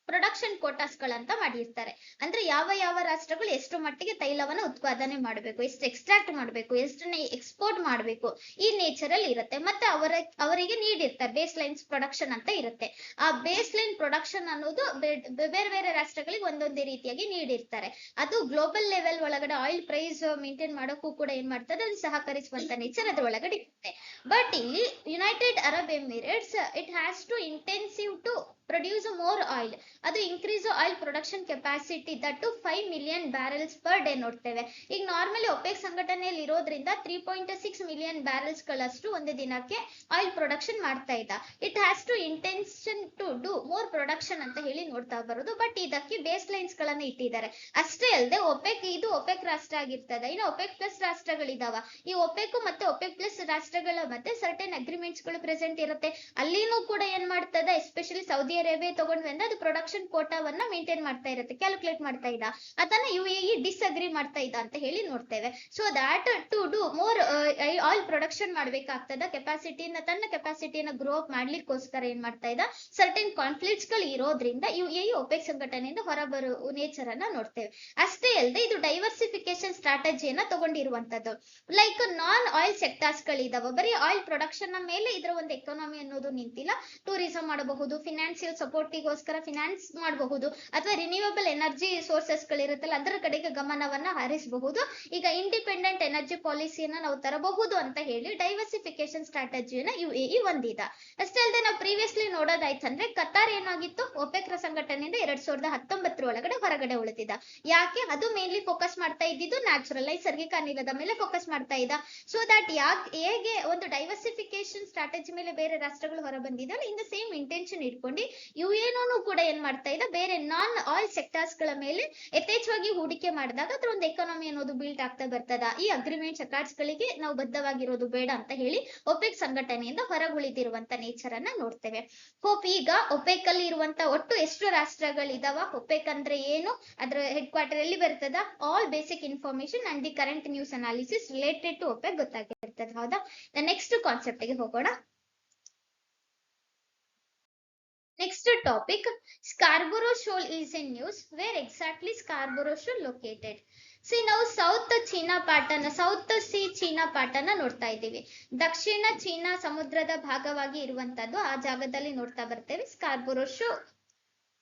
ಪ್ರೊಡಕ್ಷನ್ ಕೋಟಾಸ್ ಗಳಂತ ಮಾಡಿರ್ತಾರೆ. ಅಂದ್ರೆ ಯಾವ ರಾಷ್ಟ್ರಗಳು ಎಷ್ಟು ಮಟ್ಟಿಗೆ ತೈಲವನ್ನ ಉತ್ಪಾದನೆ ಮಾಡಬೇಕು, ಎಷ್ಟು ಎಕ್ಸ್ಟ್ರಾಕ್ಟ್ ಮಾಡಬೇಕು, ಎಷ್ಟನ್ನ ಎಕ್ಸ್ಪೋರ್ಟ್ ಮಾಡಬೇಕು, ಈ ನೇಚರ್ ಅಲ್ಲಿ ಇರುತ್ತೆ. ಮತ್ತೆ ಅವರಿಗೆ ನೀಡಿರ್ತಾರೆ ಬೇಸ್ ಲೈನ್ಸ್ ಪ್ರೊಡಕ್ಷನ್ ಅಂತ ಇರುತ್ತೆ. ಆ ಬೇಸ್ ಲೈನ್ ಪ್ರೊಡಕ್ಷನ್ ಅನ್ನೋದು ಬೇರೆ ಬೇರೆ ರಾಷ್ಟ್ರಗಳಿಗೆ ಒಂದೊಂದೇ ರೀತಿಯಾಗಿ ನೀಡಿರ್ತಾರೆ. ಅದು ಗ್ಲೋಬಲ್ ಲೆವೆಲ್ ಒಳಗಡೆ ಆಯಿಲ್ ಪ್ರೈಸ್ ಮೇಂಟೈನ್ ಮಾಡೋಕ್ಕೂ ಕೂಡ ಏನ್ ಮಾಡ್ತಾರೆ, ಅದು ಸಹಕರಿಸುವಂತ ನೇಚರ್ ಅದ್ರ ಒಳಗಡೆ ಇರುತ್ತೆ. ಬಟ್ ಇಲ್ಲಿ United Arab Emirates it has to intensive to produce more oil. ಅದು increase oil production capacity that to 5 million barrels per day ನೋಡ್ತೇವೆ. ಈಗ ನಾರ್ಮಲಿ ಒಪೆಕ್ ಸಂಘಟನೆಯಲ್ಲಿ ಇರೋದ್ರಿಂದ 3.6 ಮಿಲಿಯನ್ ಬ್ಯಾರಲ್ಸ್ ಗಳಷ್ಟು ಒಂದು ದಿನಕ್ಕೆ ಆಯಿಲ್ ಪ್ರೊಡಕ್ಷನ್ ಮಾಡ್ತಾ ಇದ್ದ. It has to intention to do more production ಅಂತ ಹೇಳಿ ನೋಡ್ತಾ ಬರೋದು. ಬಟ್ ಇದಕ್ಕೆ ಬೇಸ್ ಲೈನ್ಸ್ ಗಳನ್ನ ಇಟ್ಟಿದ್ದಾರೆ. ಅಷ್ಟೇ ಅಲ್ಲದೆ ಇದು ಒಪೆಕ್ ರಾಷ್ಟ್ರ ಆಗಿರ್ತದೆ. ಇನ್ನು ಒಪೆಕ್ ಪ್ಲಸ್ ರಾಷ್ಟ್ರಗಳಿದಾವ. ಈ ಒಪೆಕ್ ಮತ್ತೆ ಒಪೆಕ್ ಪ್ಲಸ್ ರಾಷ್ಟ್ರಗಳ ಮತ್ತೆ ಸರ್ಟೆನ್ ಅಗ್ರಿಮೆಂಟ್ಸ್ ಗಳು ಪ್ರೆಸೆಂಟ್ ಇರುತ್ತೆ. ಅಲ್ಲಿನೂ ಕೂಡ ಏನ್ ಮಾಡ್ತದೆ, ಎಸ್ಪೆಷಲಿ ಸೌದಿ ಅರೇಬಿಯಾ ತಗೊಂಡ್ವಿ ಅಂದ್ರೆ ಅದು ಪ್ರೊಡಕ್ಷನ್ ಕೋಟಾವನ್ನ ಮೇಂಟೈನ್ ಮಾಡ್ತಾ ಇರುತ್ತೆ, ಕ್ಯಾಲ್ಕುಲೇಟ್ ಮಾಡ್ತಾ ಇದ್ದ. ಅದನ್ನ UAE ಡಿಸ್ಅಗ್ರಿ ಮಾಡ್ತಾ ಇದ್ದ ಅಂತ ಹೇಳಿ ನೋಡ್ತೇವೆ. So that to do more oil production ಮಾಡ್ಬೇಕಾಗ್ತದ, ತನ್ನ ಕೆಪಾಸಿಟಿನ ಗ್ರೋ ಅಪ್ ಮಾಡ್ಲಿಕ್ಕೋಸ್ಕರ ಏನ್ ಮಾಡ್ತಾ ಇದ್ದ, ಸರ್ಟೆನ್ ಕಾನ್ಫ್ಲಿಕ್ಟ್ಸ್ ಗಳು ಇರೋದ್ರಿಂದ UAE ಒಪೆಕ್ ಸಂಘಟನೆಯಿಂದ ಹೊರಬರೋ ನೇಚರ್ ಅನ್ನ ನೋಡ್ತೇವೆ. ಅಷ್ಟೇ ಅಲ್ಲದೆ ಇದು ಡೈವರ್ಸಿಫಿಕೇಶನ್ ಸ್ಟ್ರಾಟಜಿಯನ್ನ ತಗೊಂಡಿರುವಂತದ್ದು. ಲೈಕ್ ನಾನ್ ಆಯಿಲ್ ಸೆಕ್ಟರ್ಸ್ ಗಳಿದಾವ, ಬರೀ ಆಯಿಲ್ ಪ್ರೊಡಕ್ಷನ್ ಮೇಲೆ ಇದರ ಒಂದು ಎಕಾನಮಿ ಅನ್ನೋದು ನಿಂತಿಲ್ಲ. ಟೂರಿಸಂ ಮಾಡಬಹುದು, ಫಿನಾನ್ಸಿಯಲ್ ಸಪೋರ್ಟಿಗೋಸ್ಕರ ಫಿನಾನ್ಸ್ ಮಾಡಬಹುದು, ಅಥವಾ ರಿನ್ಯೂವಬಲ್ ಎನರ್ಜಿ ಸೋರ್ಸಸ್ ಗಳಿರುತ್ತಲ್ಲ ಅದರ ಕಡೆಗೆ ಗಮನವನ್ನ ಹರಿಸಬಹುದು. ಈಗ ಇಂಡಿಪೆಂಡೆಂಟ್ ಎನರ್ಜಿ ಪಾಲಿಸಿಯನ್ನ ನಾವು ತರಬಹುದು ಅಂತ ಹೇಳಿ ಡೈವರ್ಸಿಫಿಕೇಶನ್ ಸ್ಟ್ರಾಟಜಿಯನ್ನ UAE ಹೊಂದಿದ. ಅಷ್ಟೇ ಅಲ್ಲದೆ ನಾವು ಪ್ರೀವಿಯಸ್ಲಿ ನೋಡೋದಾಯ್ತಂದ್ರೆ ಕತಾರ್ ಏನಾಗಿತ್ತು, ಒಪೆಕ್ ಸಂಘಟನೆಯಿಂದ 2019 ಒಳಗಡೆ ಹೊರಗಡೆ ಉಳಿದಿದ. ಯಾಕೆ? ಅದು ಮೇನ್ಲಿ ಫೋಕಸ್ ಮಾಡ್ತಾ ಇದ್ದಿದ್ದು ನ್ಯಾಚುರಲ್ ನೈಸರ್ಗಿಕ ಅನಿಲದ ಮೇಲೆ ಫೋಕಸ್ ಮಾಡ್ತಾ ಇದ್ದ. ಸೊ ದಟ್ ಹೇಗೆ ಒಂದು ಡೈವರ್ಸಿಫಿಕೇಶನ್ ಸ್ಟ್ರಾಟಜಿ ಮೇಲೆ ಬೇರೆ ರಾಷ್ಟ್ರಗಳು ಹೊರ ಬಂದಿದ್ದಲ್ಲ, ಇನ್ ದ ಸೇಮ್ ಇಂಟೆನ್ಷನ್ ಇಟ್ಕೊಂಡು UAE ಕೂಡ ಏನ್ ಮಾಡ್ತಾ ಇದ್ದ ಬೇರೆ ನಾನ್ ಆಯಿಲ್ ಸೆಕ್ಟರ್ಸ್ ಗಳ ಮೇಲೆ ಯಥೇಚ್ಛವಾಗಿ ಹೂಡಿಕೆ ಮಾಡಿದಾಗ ಅದ್ರ ಒಂದು ಎಕಾನಮಿ ಅನ್ನೋದು ಬಿಲ್ಡ್ ಆಗ್ತಾ ಬರ್ತದ. ಈ ಅಗ್ರಿಮೆಂಟ್ ಚಕಾರ್ಡ್ಸ್ ಗಳಿಗೆ ನಾವು ಬದ್ಧವಾಗಿರೋದು ಬೇಡ ಅಂತ ಹೇಳಿ ಒಪೆಕ್ ಸಂಘಟನೆಯಿಂದ ಹೊರಗುಳಿದಿರುವಂತ ನೇಚರ್ ಅನ್ನ ನೋಡ್ತೇವೆ. ಹೋಪ್ ಈಗ ಒಪೆಕ್ ಅಲ್ಲಿ ಇರುವಂತ ಒಟ್ಟು ಎಷ್ಟು ರಾಷ್ಟ್ರಗಳಿದಾವ, ಒಪೆಕ್ ಅಂದ್ರೆ ಏನು, ಅದ್ರ ಹೆಡ್ ಕ್ವಾರ್ಟರ್ ಎಲ್ಲಿ ಬರ್ತದ, all basic information and the current news analysis related to OPEC ಗೊತ್ತಾಗಿರ್ತದೆ. ಹೌದಾ, ನೆಕ್ಸ್ಟ್ ಕಾನ್ಸೆಪ್ಟ್ ಗೆ ಹೋಗೋಣ. Next topic, Scarborough Shoal is in news. Where exactly Scarborough Shoal located? See, ನಾವು ಸೌತ್ ಚೀನಾ ಪಾಟನ, ಸೌತ್ ಸಿ ಚೀನಾ ಪಾಟನ ನೋಡ್ತಾ ಇದ್ದೀವಿ. ದಕ್ಷಿಣ China ಸಮುದ್ರದ ಭಾಗವಾಗಿ ಇರುವಂತದ್ದು ಆ ಜಾಗದಲ್ಲಿ ನೋಡ್ತಾ ಬರ್ತೇವೆ ಸ್ಕಾರ್ಬೊರೋ ಶೋ.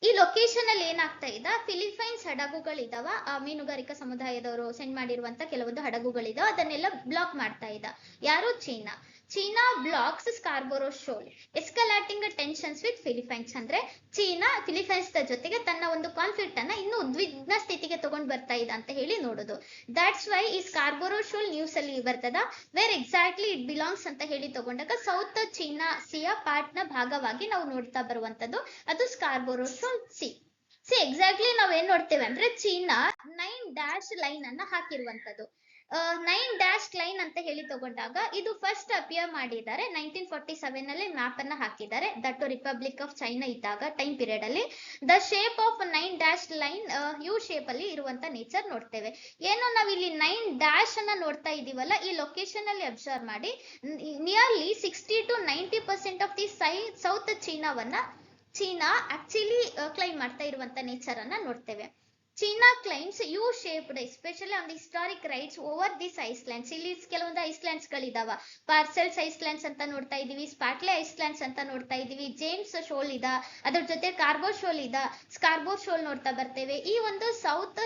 ಈ ಲೊಕೇಶನ್ ಅಲ್ಲಿ ಏನಾಗ್ತಾ ಇದೆ, ಫಿಲಿಪೈನ್ಸ್ ಹಡಗುಗಳಿದಾವ, ಆ ಮೀನುಗಾರಿಕಾ ಸಮುದಾಯದವರು ಸೆಂಡ್ ಮಾಡಿರುವಂತ ಕೆಲವೊಂದು ಹಡಗುಗಳಿದಾವ, ಅದನ್ನೆಲ್ಲ ಬ್ಲಾಕ್ ಮಾಡ್ತಾ ಇದ್ದ ಯಾರು, China. China blocks Scarborough Shoal escalating tensions with Philippines. ಅಂದ್ರೆ ಚೀನಾ ಫಿಲಿಪೈನ್ಸ್ ಜೊತೆಗೆ ತನ್ನ ಒಂದು ಕಾನ್ಫ್ಲಿಕ್ಟ್ ಅನ್ನ ಇನ್ನೂ ಉದ್ವಿಗ್ನ ಸ್ಥಿತಿಗೆ ತಗೊಂಡ್ ಬರ್ತಾ ಇದೆ ಅಂತ ಹೇಳಿ ನೋಡುದು. ದಟ್ಸ್ ವೈ ಈ ಸ್ಕಾರ್ಬೊರೋ ಶೋಲ್ ನ್ಯೂಸ್ ಅಲ್ಲಿ ಬರ್ತದ. ವೇರ್ ಎಕ್ಸಾಕ್ಟ್ಲಿ ಇಟ್ ಬಿಲಾಂಗ್ಸ್ ಅಂತ ಹೇಳಿ ತಗೊಂಡಾಗ ಸೌತ್ ಚೀನಾ ಸಿಯ ಪಾರ್ಟ್ ನ ಭಾಗವಾಗಿ ನಾವು ನೋಡ್ತಾ ಬರುವಂತದ್ದು ಅದು ಸ್ಕಾರ್ಬೊರೋ ಶೋಲ್ ಸಿ. ಎಕ್ಸಾಕ್ಟ್ಲಿ ನಾವ್ ಏನ್ ನೋಡ್ತೇವೆ ಅಂದ್ರೆ ಚೀನಾ 9 ಲೈನ್ ಅನ್ನ ಹಾಕಿರುವಂತದ್ದು. 9 ಲೈನ್ ಅಂತ ಹೇಳಿ ತಗೊಂಡಾಗ ಇದು ಫಸ್ಟ್ ಅಪಿಯರ್ ಮಾಡಿದ್ದಾರೆ 1947 ಅಲ್ಲಿ ಮ್ಯಾಪ್ ಅನ್ನ ಹಾಕಿದ್ದಾರೆ, ದಟ್ ರಿಪಬ್ಲಿಕ್ ಆಫ್ ಚೈನಾ ಇದ್ದಾಗ ಟೈಮ್ ಪೀರಿಯಡ್ ಅಲ್ಲಿ. The shape of 9 line U shape ಅಲ್ಲಿ ಇರುವಂತ ನೇಚರ್ ನೋಡ್ತೇವೆ. ಏನು ನಾವ್ ಇಲ್ಲಿ 9 ಅನ್ನ ನೋಡ್ತಾ ಇದೀವಲ್ಲ, ಈ ಲೊಕೇಶನ್ ಅಲ್ಲಿ ಅಬ್ಸರ್ವ್ ಮಾಡಿ, nearly 60-90% of the South China actually claim ಮಾಡ್ತಾ ಇರುವಂತ ನೇಚರ್ ಅನ್ನ ನೋಡ್ತೇವೆ. China claims U shaped especially on the historic rights over this islands. ಇಲ್ಲಿ ಕೆಲವೊಂದು ಐಸ್ಲ್ಯಾಂಡ್ಸ್ ಗಳಿದಾವ, ಪಾರ್ಸೆಲ್ಸ್ ಐಸ್ಲ್ಯಾಂಡ್ಸ್ ಅಂತ ನೋಡ್ತಾ ಇದೀವಿ, ಸ್ಪಾಟ್ಲೆ ಐಸ್ಲ್ಯಾಂಡ್ಸ್ ಅಂತ ನೋಡ್ತಾ ಇದೀವಿ, ಜೇಮ್ಸ್ ಶೋಲ್ ಇದ, ಅದ್ರ ಜೊತೆ ಕಾರ್ಬೋ ಶೋಲ್ ಇದ, ಸ್ಕಾರ್ಬೋ ಶೋಲ್ ನೋಡ್ತಾ ಬರ್ತೇವೆ. ಈ ಒಂದು ಸೌತ್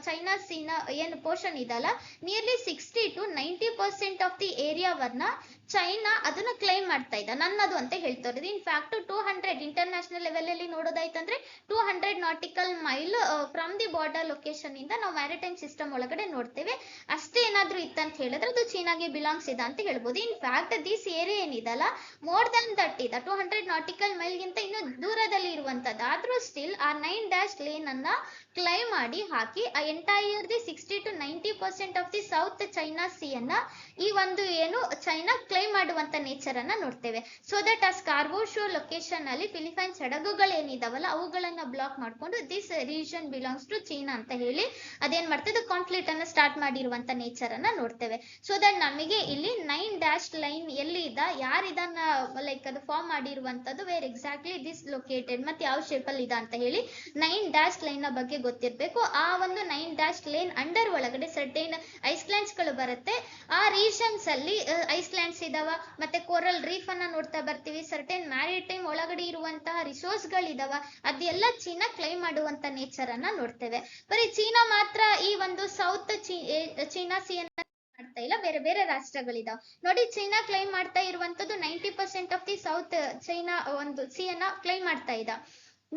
ಚೈನಾ ಸೀನಾ ಏನು ಪೋರ್ಷನ್ ಇದಲ್ಲ, ನಿಯರ್ಲಿ 60-90% ಆಫ್ ದಿ ಏರಿಯಾವನ್ನ ಚೈನಾ ಅದನ್ನ ಕ್ಲೈಮ್ ಮಾಡ್ತಾ ಇದ್ದ, ನನ್ನದು ಅಂತ ಹೇಳ್ತಾರೆ. ಇನ್ ಫ್ಯಾಕ್ಟ್ 200 ಇಂಟರ್ನ್ಯಾಷನಲ್ ಲೆವೆಲ್ ಅಲ್ಲಿ ನೋಡೋದಾಯ್ತಂದ್ರೆ 200 nautical mile from the border location ಇಂದ ನಾವು ಮ್ಯಾರಿಟೈಮ್ ಸಿಸ್ಟಮ್ ಒಳಗಡೆ ನೋಡ್ತೇವೆ. ಅಷ್ಟೇ ಏನಾದ್ರೂ ಇತ್ತಂತ ಹೇಳಿದ್ರೆ ಅದು ಚೀನಾಗೆ ಬಿಲಾಂಗ್ಸ್ ಇದೆ ಅಂತ ಹೇಳ್ಬೋದು. ಇನ್ ಫ್ಯಾಕ್ಟ್ ದಿಸ್ ಏರಿಯಾ ಏನಿದಲ್ಲ, ಮೋರ್ ದನ್ ದಟ್ ಇದೆ, 200 ನಾಟಿಕಲ್ ಮೈಲ್ ಗಿಂತ ಇನ್ನು ದೂರದಲ್ಲಿ ಇರುವಂತದ್ದು. ಆದ್ರೂ ಸ್ಟಿಲ್ ಆ 9 ಲೈನ್ ಅನ್ನ ಕ್ಲೈಮ್ ಮಾಡಿ ಹಾಕಿ ಆ entire the 60-90% of the south China C ಅನ್ನ ಈ ಒಂದು ಏನು ಚೈನಾ ಕ್ಲೈಮ್ ಮಾಡುವಂತ ನೇಚರ್ ಅನ್ನ ನೋಡ್ತೇವೆ. ಸೊ ದಟ್ ಆ ಸ್ಕಾರ್ಬೋ ಶೋ ಲೊಕೇಶನ್ ಅಲ್ಲಿ ಫಿಲಿಪೈನ್ಸ್ ಹಡಗುಗಳು ಏನಿದಾವಲ್ಲ ಅವುಗಳನ್ನ ಬ್ಲಾಕ್ ಮಾಡ್ಕೊಂಡು this region belongs to China ಅಂತ ಹೇಳಿ ಅದೇನ್ ಮಾಡ್ತದೆ, ಕಾನ್ಫ್ಲಿಕ್ಟ್ ಅನ್ನ ಸ್ಟಾರ್ಟ್ ಮಾಡಿರುವಂತ ನೇಚರ್ ಅನ್ನ ನೋಡ್ತೇವೆ. ಸೊ ದಟ್ ನಮಗೆ ಇಲ್ಲಿ 9 ಲೈನ್ ಎಲ್ಲಿ ಇದ, ಯಾರು ಇದನ್ನ ಲೈಕ್ ಅದು ಫಾರ್ಮ್ ಮಾಡಿರುವಂತದ್ದು, ವೇರ್ ಎಕ್ಸಾಕ್ಟ್ಲಿ ದಿಸ್ ಲೊಕೇಟೆಡ್, ಮತ್ತೆ ಯಾವ ಶೇಪ್ ಅಲ್ಲಿ ಇದೆ ಅಂತ ಹೇಳಿ 9 ಲೈನ್ ನ ಬಗ್ಗೆ ಗೊತ್ತಿರ್ಬೇಕು. ಆ ಒಂದು 9 ಲೈನ್ ಅಂಡರ್ ಒಳಗಡೆ ಸರ್ಟೇನ್ ಐಸ್ಲ್ಯಾಂಡ್ಸ್ ಗಳು ಬರುತ್ತೆ. ಆ ರೀಜನ್ಸ್ ಅಲ್ಲಿ ಐಸ್ಲ್ಯಾಂಡ್ಸ್ ಇದಾವ, ಮತ್ತೆ ಕೋರಲ್ ರೀಫ್ ಅನ್ನ ನೋಡ್ತಾ ಬರ್ತೀವಿ, ಸರ್ಟೇನ್ ಮ್ಯಾರಿಟೈಮ್ ಒಳಗಡೆ ಇರುವಂತಹ ರಿಸೋರ್ಸ್ ಗಳಿದಾವ, ಅದೆಲ್ಲ ಚೀನಾ ಕ್ಲೈಮ್ ಮಾಡುವಂತ ನೇಚರ್ ಅನ್ನ ನೋಡ್ತೇವೆ. ಬರೀ ಚೀನಾ ಮಾತ್ರ ಈ ಒಂದು ಸೌತ್ ಚೀನಾ ಸಿ ಮಾಡ್ತಾ ಇಲ್ಲ, ಬೇರೆ ಬೇರೆ ರಾಷ್ಟ್ರಗಳಿದಾವ ನೋಡಿ. ಚೈನಾ ಕ್ಲೈಮ್ ಮಾಡ್ತಾ ಇರುವಂತದ್ದು 90% ಆಫ್ ದಿ ಸೌತ್ ಚೈನಾ ಒಂದು ಸಿ ಅನ್ನ ಕ್ಲೈಮ್ ಮಾಡ್ತಾ ಇದ್ದ.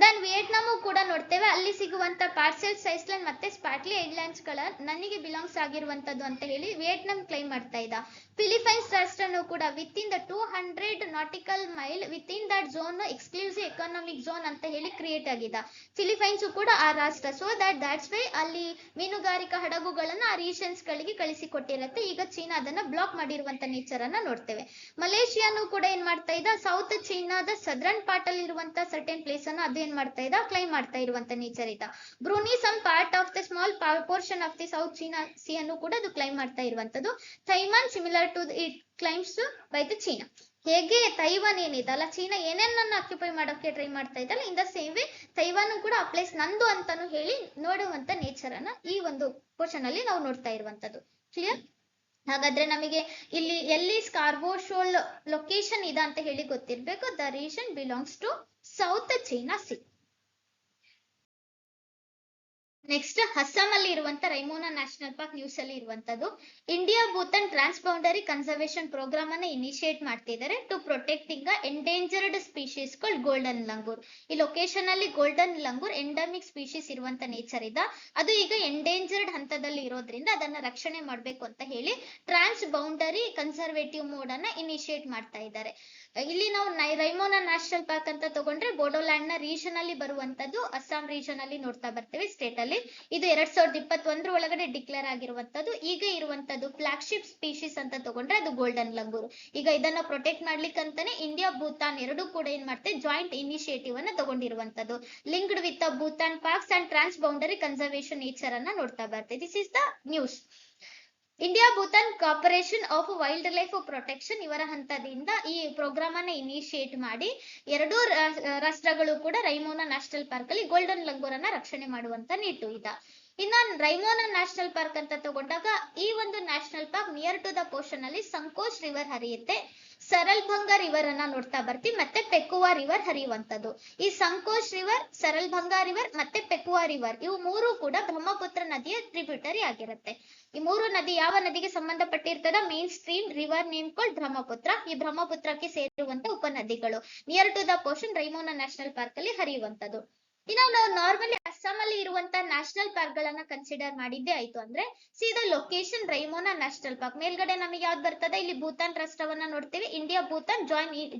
ದೆನ್ ವಿಯೆಟ್ನಾಮು ಕೂಡ ನೋಡ್ತೇವೆ, ಅಲ್ಲಿ ಸಿಗುವಂತ ಪಾರ್ಸೆಲ್ಸ್ ಐಸ್ಲ್ಯಾಂಡ್ ಮತ್ತೆ ಸ್ಪಾಟ್ಲಿ ಐಲ್ಯಾಂಡ್ಸ್ ಗಳ ನನಗೆ ಬಿಲಾಂಗ್ಸ್ ಆಗಿರುವಂತದ್ದು ಅಂತ ಹೇಳಿ ವಿಯೆಟ್ನಾಂ ಕ್ಲೈಮ್ ಮಾಡ್ತಾ ಇದ್ದ. ಫಿಲಿಪೈನ್ಸ್ ರಾಷ್ಟ್ರನು ಕೂಡ within the 200 nautical mile within that zone exclusive economic zone ಅಂತ ಹೇಳಿ ಕ್ರಿಯೇಟ್ ಆಗಿದೆ. ಫಿಲಿಪೈನ್ಸ್ ಕೂಡ ಆ ರಾಷ್ಟ್ರ. ಸೊ ದಟ್ಸ್ ವೈ ಅಲ್ಲಿ ಮೀನುಗಾರಿಕಾ ಹಡಗುಗಳನ್ನ ಆ ರೀಜನ್ಸ್ ಗಳಿಗೆ ಕಳಿಸಿಕೊಟ್ಟಿರುತ್ತೆ. ಈಗ ಚೀನಾ ಅದನ್ನ ಬ್ಲಾಕ್ ಮಾಡಿರುವಂತ ನೇಚರ್ ಅನ್ನ ನೋಡ್ತೇವೆ. ಮಲೇಷಿಯಾನು ಕೂಡ ಏನ್ ಮಾಡ್ತಾ ಇದ್ದ, ಸೌತ್ ಚೀನಾದ ಸದರ್ನ್ ಪಾರ್ಟ್ ಅಲ್ಲಿ ಇರುವಂತ ಸರ್ಟೆನ್ ಪ್ಲೇಸ್ ಅನ್ನ ಅದು ಏನ್ ಮಾಡ್ತಾ ಇದ್ದ, ಕ್ಲೈಮ್ ಮಾಡ್ತಾ ಇರುವಂತ ನೇಚರ್ ಇದ್ದ. Brunei some part of the small portion of the South China sea ಅನ್ನು ಕೂಡ ಅದು ಕ್ಲೈಮ್ ಮಾಡ್ತಾ ಇರುವಂತದ್ದು. Taiwan similar to it claims by the China. ಹೇಗೆ ತೈವಾನ್ ಏನಿದಲ್ಲ, ಚೀನಾ ಏನೇನನ್ನ ಆಕ್ಯುಪೈ ಮಾಡೋಕೆ ಟ್ರೈ ಮಾಡ್ತಾ ಇದ್ದಲ್ಲ, in the same way Taiwan ಕೂಡ ಆ ಪ್ಲೇಸ್ ನಂದು ಅಂತಾನು ಹೇಳಿ ನೋಡುವಂತ ನೇಚರ್ ಅನ್ನ ಈ ಒಂದು ಪೋರ್ಷನ್ ಅಲ್ಲಿ ನಾವು ನೋಡ್ತಾ ಇರುವಂತದ್ದು. ಕ್ಲಿಯರ್? ಹಾಗಾದ್ರೆ ನಮಗೆ ಇಲ್ಲಿ ಎಲ್ಲಿ ಸ್ಕಾರ್ಬೋ ಶೋಲ್ ಲೊಕೇಶನ್ ಇದೆ ಅಂತ ಹೇಳಿ ಗೊತ್ತಿರ್ಬೇಕು. The region belongs to south China sea. Next Assam ಅಲ್ಲಿ ಇರುವಂತ ರೈಮೋನಾ ನ್ಯಾಷನಲ್ ಪಾರ್ಕ್ ನ್ಯೂಸ್ ಅಲ್ಲಿ ಇರುವಂತದ್ದು. India Bhutan transboundary conservation programme ಅನ್ನ ಇನಿಶಿಯೇಟ್ ಮಾಡ್ತಿದ್ದಾರೆ to protecting endangered species called golden langur. ಈ ಲೊಕೇಶನ್ ಅಲ್ಲಿ ಗೋಲ್ಡನ್ ಲಂಗೂರ್ ಎಂಡಮಿಕ್ ಸ್ಪೀಶೀಸ್ ಇರುವಂತ ನೇಚರ್ ಇದೆ. ಅದು ಈಗ ಎಂಡೇಂಜರ್ಡ್ ಹಂತದಲ್ಲಿ ಇರೋದ್ರಿಂದ ಅದನ್ನ ರಕ್ಷಣೆ ಮಾಡಬೇಕು ಅಂತ ಹೇಳಿ ಟ್ರಾನ್ಸ್ ಬೌಂಡರಿ ಕನ್ಸರ್ವೇಟಿವ್ ಮೋಡ್ ಅನ್ನ ಇನಿಶಿಯೇಟ್ ಮಾಡ್ತಾ ಇದ್ದಾರೆ. ಇಲ್ಲಿ ನಾವು ರೈಮೋನಾ ನ್ಯಾಷನಲ್ ಪಾರ್ಕ್ ಅಂತ ತಗೊಂಡ್ರೆ ಬೋಡೋಲ್ಯಾಂಡ್ ನ ರೀಜನ್ ಅಲ್ಲಿ ಬರುವಂತದ್ದು, ಅಸ್ಸಾಂ ರೀಜನ್ ಅಲ್ಲಿ ನೋಡ್ತಾ ಬರ್ತೀವಿ ಸ್ಟೇಟ್ ಅಲ್ಲಿ. ಇದು 2021 ಒಳಗಡೆ ಡಿಕ್ಲೇರ್ ಆಗಿರುವಂತದ್ದು. ಈಗ ಇರುವಂತದ್ದು ಫ್ಲಾಗ್ಶಿಪ್ ಸ್ಪೀಶೀಸ್ ಅಂತ ತಗೊಂಡ್ರೆ ಅದು ಗೋಲ್ಡನ್ ಲಂಗೂರ್. ಈಗ ಇದನ್ನ ಪ್ರೊಟೆಕ್ಟ್ ಮಾಡ್ಲಿಕ್ಕಂತಾನೆ ಇಂಡಿಯಾ ಭೂತಾನ್ ಎರಡು ಕೂಡ ಏನ್ ಮಾಡ್ತೆ ಜಾಯಿಂಟ್ ಇನಿಷಿಯೇಟಿವ್ ಅನ್ನ ತಗೊಂಡಿರುವಂತದ್ದು. Linked with Bhutan parks and transboundary conservation nature ಅನ್ನ ನೋಡ್ತಾ ಬರ್ತೀವಿ. This is the news. India Bhutan corporation of wildlife protection ಇವರ ಹಂತದಿಂದ ಈ ಪ್ರೋಗ್ರಾಮ್ ಅನ್ನ ಇನಿಶಿಯೇಟ್ ಮಾಡಿ ಎರಡೂ ರಾಷ್ಟ್ರಗಳು ಕೂಡ ರೈಮೋನಾ ನ್ಯಾಷನಲ್ ಪಾರ್ಕ್ ಅಲ್ಲಿ ಗೋಲ್ಡನ್ ಲಂಗೂರ್ ಅನ್ನ ರಕ್ಷಣೆ ಮಾಡುವಂತ ನಿಟ್ಟು ಇದೆ. ಇನ್ನ ರೈಮೋನಾ ನ್ಯಾಷನಲ್ ಪಾರ್ಕ್ ಅಂತ ತಗೊಂಡಾಗ ಈ ಒಂದು national park near to the portion ಅಲ್ಲಿ ಸಂಕೋಚ್ ರಿವರ್ ಹರಿಯುತ್ತೆ, ಸರಲ್ಭಂಗಾ ರಿವರ್ ಅನ್ನ ನೋಡ್ತಾ ಬರ್ತೀವಿ, ಮತ್ತೆ ಪೆಕುವಾ ರಿವರ್ ಹರಿಯುವಂತದ್ದು. ಈ ಸಂಕೋಚ್ ರಿವರ್, ಸರಲ್ಭಂಗಾ ರಿವರ್ ಮತ್ತೆ ಪೆಕುವಾ ರಿವರ್ ಇವು ಮೂರು ಕೂಡ ಬ್ರಹ್ಮಪುತ್ರ ನದಿಯ ಟ್ರಿಬ್ಯೂಟರಿ ಆಗಿರುತ್ತೆ. ಈ ಮೂರು ನದಿ ಯಾವ ನದಿಗೆ ಸಂಬಂಧಪಟ್ಟಿರ್ತದ? Mainstream river name called Brahmaputra. ಈ ಬ್ರಹ್ಮಪುತ್ರಕ್ಕೆ ಸೇರಿರುವಂತ ಉಪನದಿಗಳು near to the portion Raimona national park ಅಲ್ಲಿ ಹರಿಯುವಂತದ್ದು. ಇನ್ನು ನಾವು ನಾರ್ಮಲಿ ಅಸ್ಸಾಂ ಅಲ್ಲಿ ಇರುವಂತ ನ್ಯಾಷನಲ್ ಪಾರ್ಕ್ ಗಳನ್ನ ಕನ್ಸಿಡರ್ ಮಾಡಿದ್ದೆ ಆಯ್ತು ಅಂದ್ರೆ ಸೀದಾ ಲೊಕೇಶನ್ ರೈಮೋನಾ ನ್ಯಾಷನಲ್ ಪಾರ್ಕ್ ಮೇಲ್ಗಡೆ ನಮಗೆ ಯಾವ್ದು ಬರ್ತದೆ? ಇಲ್ಲಿ ಭೂತಾನ್ ರಾಷ್ಟ್ರವನ್ನ ನೋಡ್ತೀವಿ. ಇಂಡಿಯಾ ಭೂತಾನ್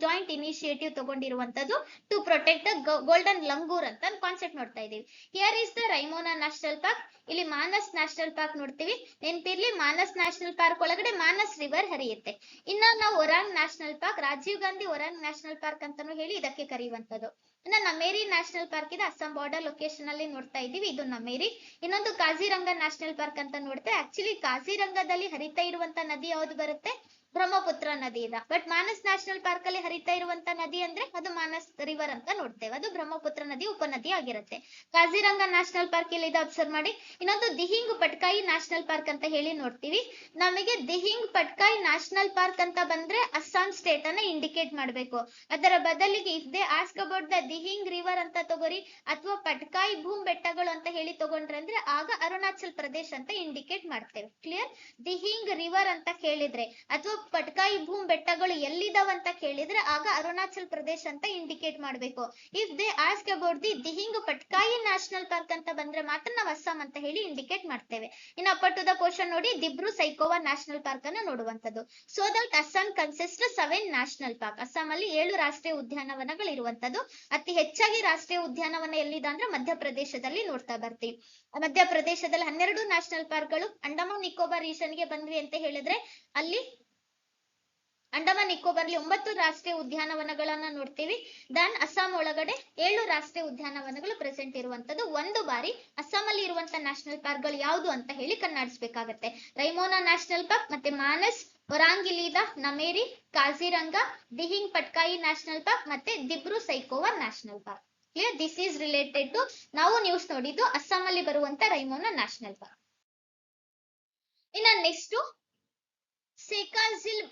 ಜಾಯಿಂಟ್ ಇನಿಷಿಯೇಟಿವ್ ತಗೊಂಡಿರುವಂತದ್ದು to protect the golden langur ಅಂತ ಕಾನ್ಸೆಪ್ಟ್ ನೋಡ್ತಾ ಇದೀವಿ. Here is the Raimona national park. ಇಲ್ಲಿ ಮಾನಸ್ ನ್ಯಾಷನಲ್ ಪಾರ್ಕ್ ನೋಡ್ತೀವಿ. ನೆನ್ಪಿರ್ಲಿ, ಮಾನಸ್ ನ್ಯಾಷನಲ್ ಪಾರ್ಕ್ ಒಳಗಡೆ ಮಾನಸ್ ರಿವರ್ ಹರಿಯುತ್ತೆ. ಇನ್ನ ನಾವು Orang national park, Rajiv Gandhi Orang national park ಅಂತಾನು ಹೇಳಿ ಇದಕ್ಕೆ ಕರೆಯುವಂತದ್ದು. ಇನ್ನ ನಮೇರಿ ನ್ಯಾಷನಲ್ ಪಾರ್ಕ್ ಇದೆ, ಅಸ್ಸಾಂ ಬಾರ್ಡರ್ ಲೊಕೇಶನ್ ಅಲ್ಲಿ ನೋಡ್ತಾ ಇದೀವಿ, ಇದು ನಮೇರಿ. ಇನ್ನೊಂದು ಕಾಜಿರಂಗ ನ್ಯಾಷನಲ್ ಪಾರ್ಕ್ ಅಂತ ನೋಡ್ತೇವೆ. ಆಕ್ಚುಲಿ ಕಾಜಿರಂಗದಲ್ಲಿ ಹರಿತಾ ಇರುವಂತ ನದಿ ಯಾವ್ದು ಬರುತ್ತೆ? ಬ್ರಹ್ಮಪುತ್ರ ನದಿ ಇದೆ. ಬಟ್ ಮಾನಸ್ ನ್ಯಾಷನಲ್ ಪಾರ್ಕ್ ಅಲ್ಲಿ ಹರಿತಾ ಇರುವಂತ ನದಿ ಅಂದ್ರೆ ಅದು ಮಾನಸ್ ರಿವರ್ ಅಂತ ನೋಡ್ತೇವೆ, ಅದು ಬ್ರಹ್ಮಪುತ್ರ ನದಿ ಉಪನದಿ ಆಗಿರುತ್ತೆ. ಕಾಜಿರಂಗ ನ್ಯಾಷನಲ್ ಪಾರ್ಕ್ ಇಲ್ಲಿ ಇದೆ, ಅಬ್ಸರ್ವ್ ಮಾಡಿ. ಇನ್ನೊಂದು ದಿಹಿಂಗ್ ಪಟ್ಕಾಯಿ ನ್ಯಾಷನಲ್ ಪಾರ್ಕ್ ಅಂತ ಹೇಳಿ ನೋಡ್ತೀವಿ. ನಮಗೆ ದಿಹಿಂಗ್ ಪಟ್ಕಾಯಿ ನ್ಯಾಷನಲ್ ಪಾರ್ಕ್ ಅಂತ ಬಂದ್ರೆ ಅಸ್ಸಾಂ ಸ್ಟೇಟ್ ಅನ್ನ ಇಂಡಿಕೇಟ್ ಮಾಡಬೇಕು. ಅದರ ಬದಲಿಗೆ if they ask about the Dihing river ಅಂತ ತಗೋರಿ ಅಥವಾ ಪಟ್ಕಾಯಿ ಭೂಮ್ ಬೆಟ್ಟಗಳು ಅಂತ ಹೇಳಿ ತಗೊಂಡ್ರೆ ಅಂದ್ರೆ ಆಗ ಅರುಣಾಚಲ್ ಪ್ರದೇಶ್ ಅಂತ ಇಂಡಿಕೇಟ್ ಮಾಡ್ತೇವೆ. ಕ್ಲಿಯರ್? ದಿಹಿಂಗ್ ರಿವರ್ ಅಂತ ಕೇಳಿದ್ರೆ ಅಥವಾ ಪಟ್ಕಾಯಿ ಭೂಮ್ ಬೆಟ್ಟಗಳು ಎಲ್ಲಿದಾವಂತ ಕೇಳಿದ್ರೆ ಆಗ ಅರುಣಾಚಲ್ ಪ್ರದೇಶ್ ಅಂತ ಇಂಡಿಕೇಟ್ ಮಾಡಬೇಕು. If they ask about the Dihing Patkai national park ಅಂತ ಬಂದ್ರೆ ಮಾತ್ರ ನಾವು ಅಸ್ಸಾಂ ಅಂತ ಹೇಳಿ ಇಂಡಿಕೇಟ್ ಮಾಡ್ತೇವೆ. ಇನ್ನು ಅಪ್ಪರ್ ಟು ದ ಕ್ವಶನ್ ನೋಡಿ, ದಿಬ್ರು ಸೈಕೋವಾ ನ್ಯಾಷನಲ್ ಪಾರ್ಕ್ ಅನ್ನ ನೋಡುವಂತದ್ದು. So that Assam consist 7 national park. Assam ಅಲ್ಲಿ 7 ರಾಷ್ಟ್ರೀಯ ಉದ್ಯಾನವನಗಳು ಇರುವಂತದ್ದು. ಅತಿ ಹೆಚ್ಚಾಗಿ ರಾಷ್ಟ್ರೀಯ ಉದ್ಯಾನವನ ಎಲ್ಲಿದೆ ಅಂದ್ರೆ ಮಧ್ಯಪ್ರದೇಶದಲ್ಲಿ ನೋಡ್ತಾ ಬರ್ತೀವಿ. ಮಧ್ಯಪ್ರದೇಶದಲ್ಲಿ 12 ನ್ಯಾಷನಲ್ ಪಾರ್ಕ್ಗಳು. ಅಂಡಮಾನ್ ನಿಕೋಬಾರ್ ರೀಜನ್ ಗೆ ಬಂದ್ವಿ ಅಂತ ಹೇಳಿದ್ರೆ ಅಲ್ಲಿ ಅಂಡಮಾನ್ ನಿಕೋಬಾರ್ 9 ರಾಷ್ಟ್ರೀಯ ಉದ್ಯಾನವನಗಳನ್ನ ನೋಡ್ತೀವಿ. ದನ್ ಅಸ್ಸಾಂ ಒಳಗಡೆ 7 ರಾಷ್ಟ್ರೀಯ ಉದ್ಯಾನವನಗಳು ಪ್ರೆಸೆಂಟ್ ಇರುವಂತದ್ದು. ಒಂದು ಬಾರಿ ಅಸ್ಸಾಂ ಅಲ್ಲಿ ಇರುವಂತ ನ್ಯಾಷನಲ್ ಪಾರ್ಕ್ಗಳು ಯಾವುದು ಅಂತ ಹೇಳಿ ಕಣ್ಣಾಡಿಸ್ಬೇಕಾಗತ್ತೆ. ರೈಮೋನಾ ನ್ಯಾಷನಲ್ ಪಾರ್ಕ್, ಮತ್ತೆ ಮಾನಸ್, ಒರಾಂಗಿಲಿದಾ, ನಮೇರಿ, ಕಾಜಿರಂಗ, ದಿಹಿಂಗ್ ಪಟ್ಕಾಯಿ ನ್ಯಾಷನಲ್ ಪಾರ್ಕ್ ಮತ್ತೆ Dibru Saikhowa national park. Clear? This is related to ನಾವು ನ್ಯೂಸ್ ನೋಡಿದ್ದು ಅಸ್ಸಾಂ ಅಲ್ಲಿ ಬರುವಂತ ರೈಮೋನಾ ನ್ಯಾಷನಲ್ ಪಾರ್ಕ್. ಇನ್ನ ನೆಕ್ಸ್ಟ್ ಸೇಕಾಜಿಲ್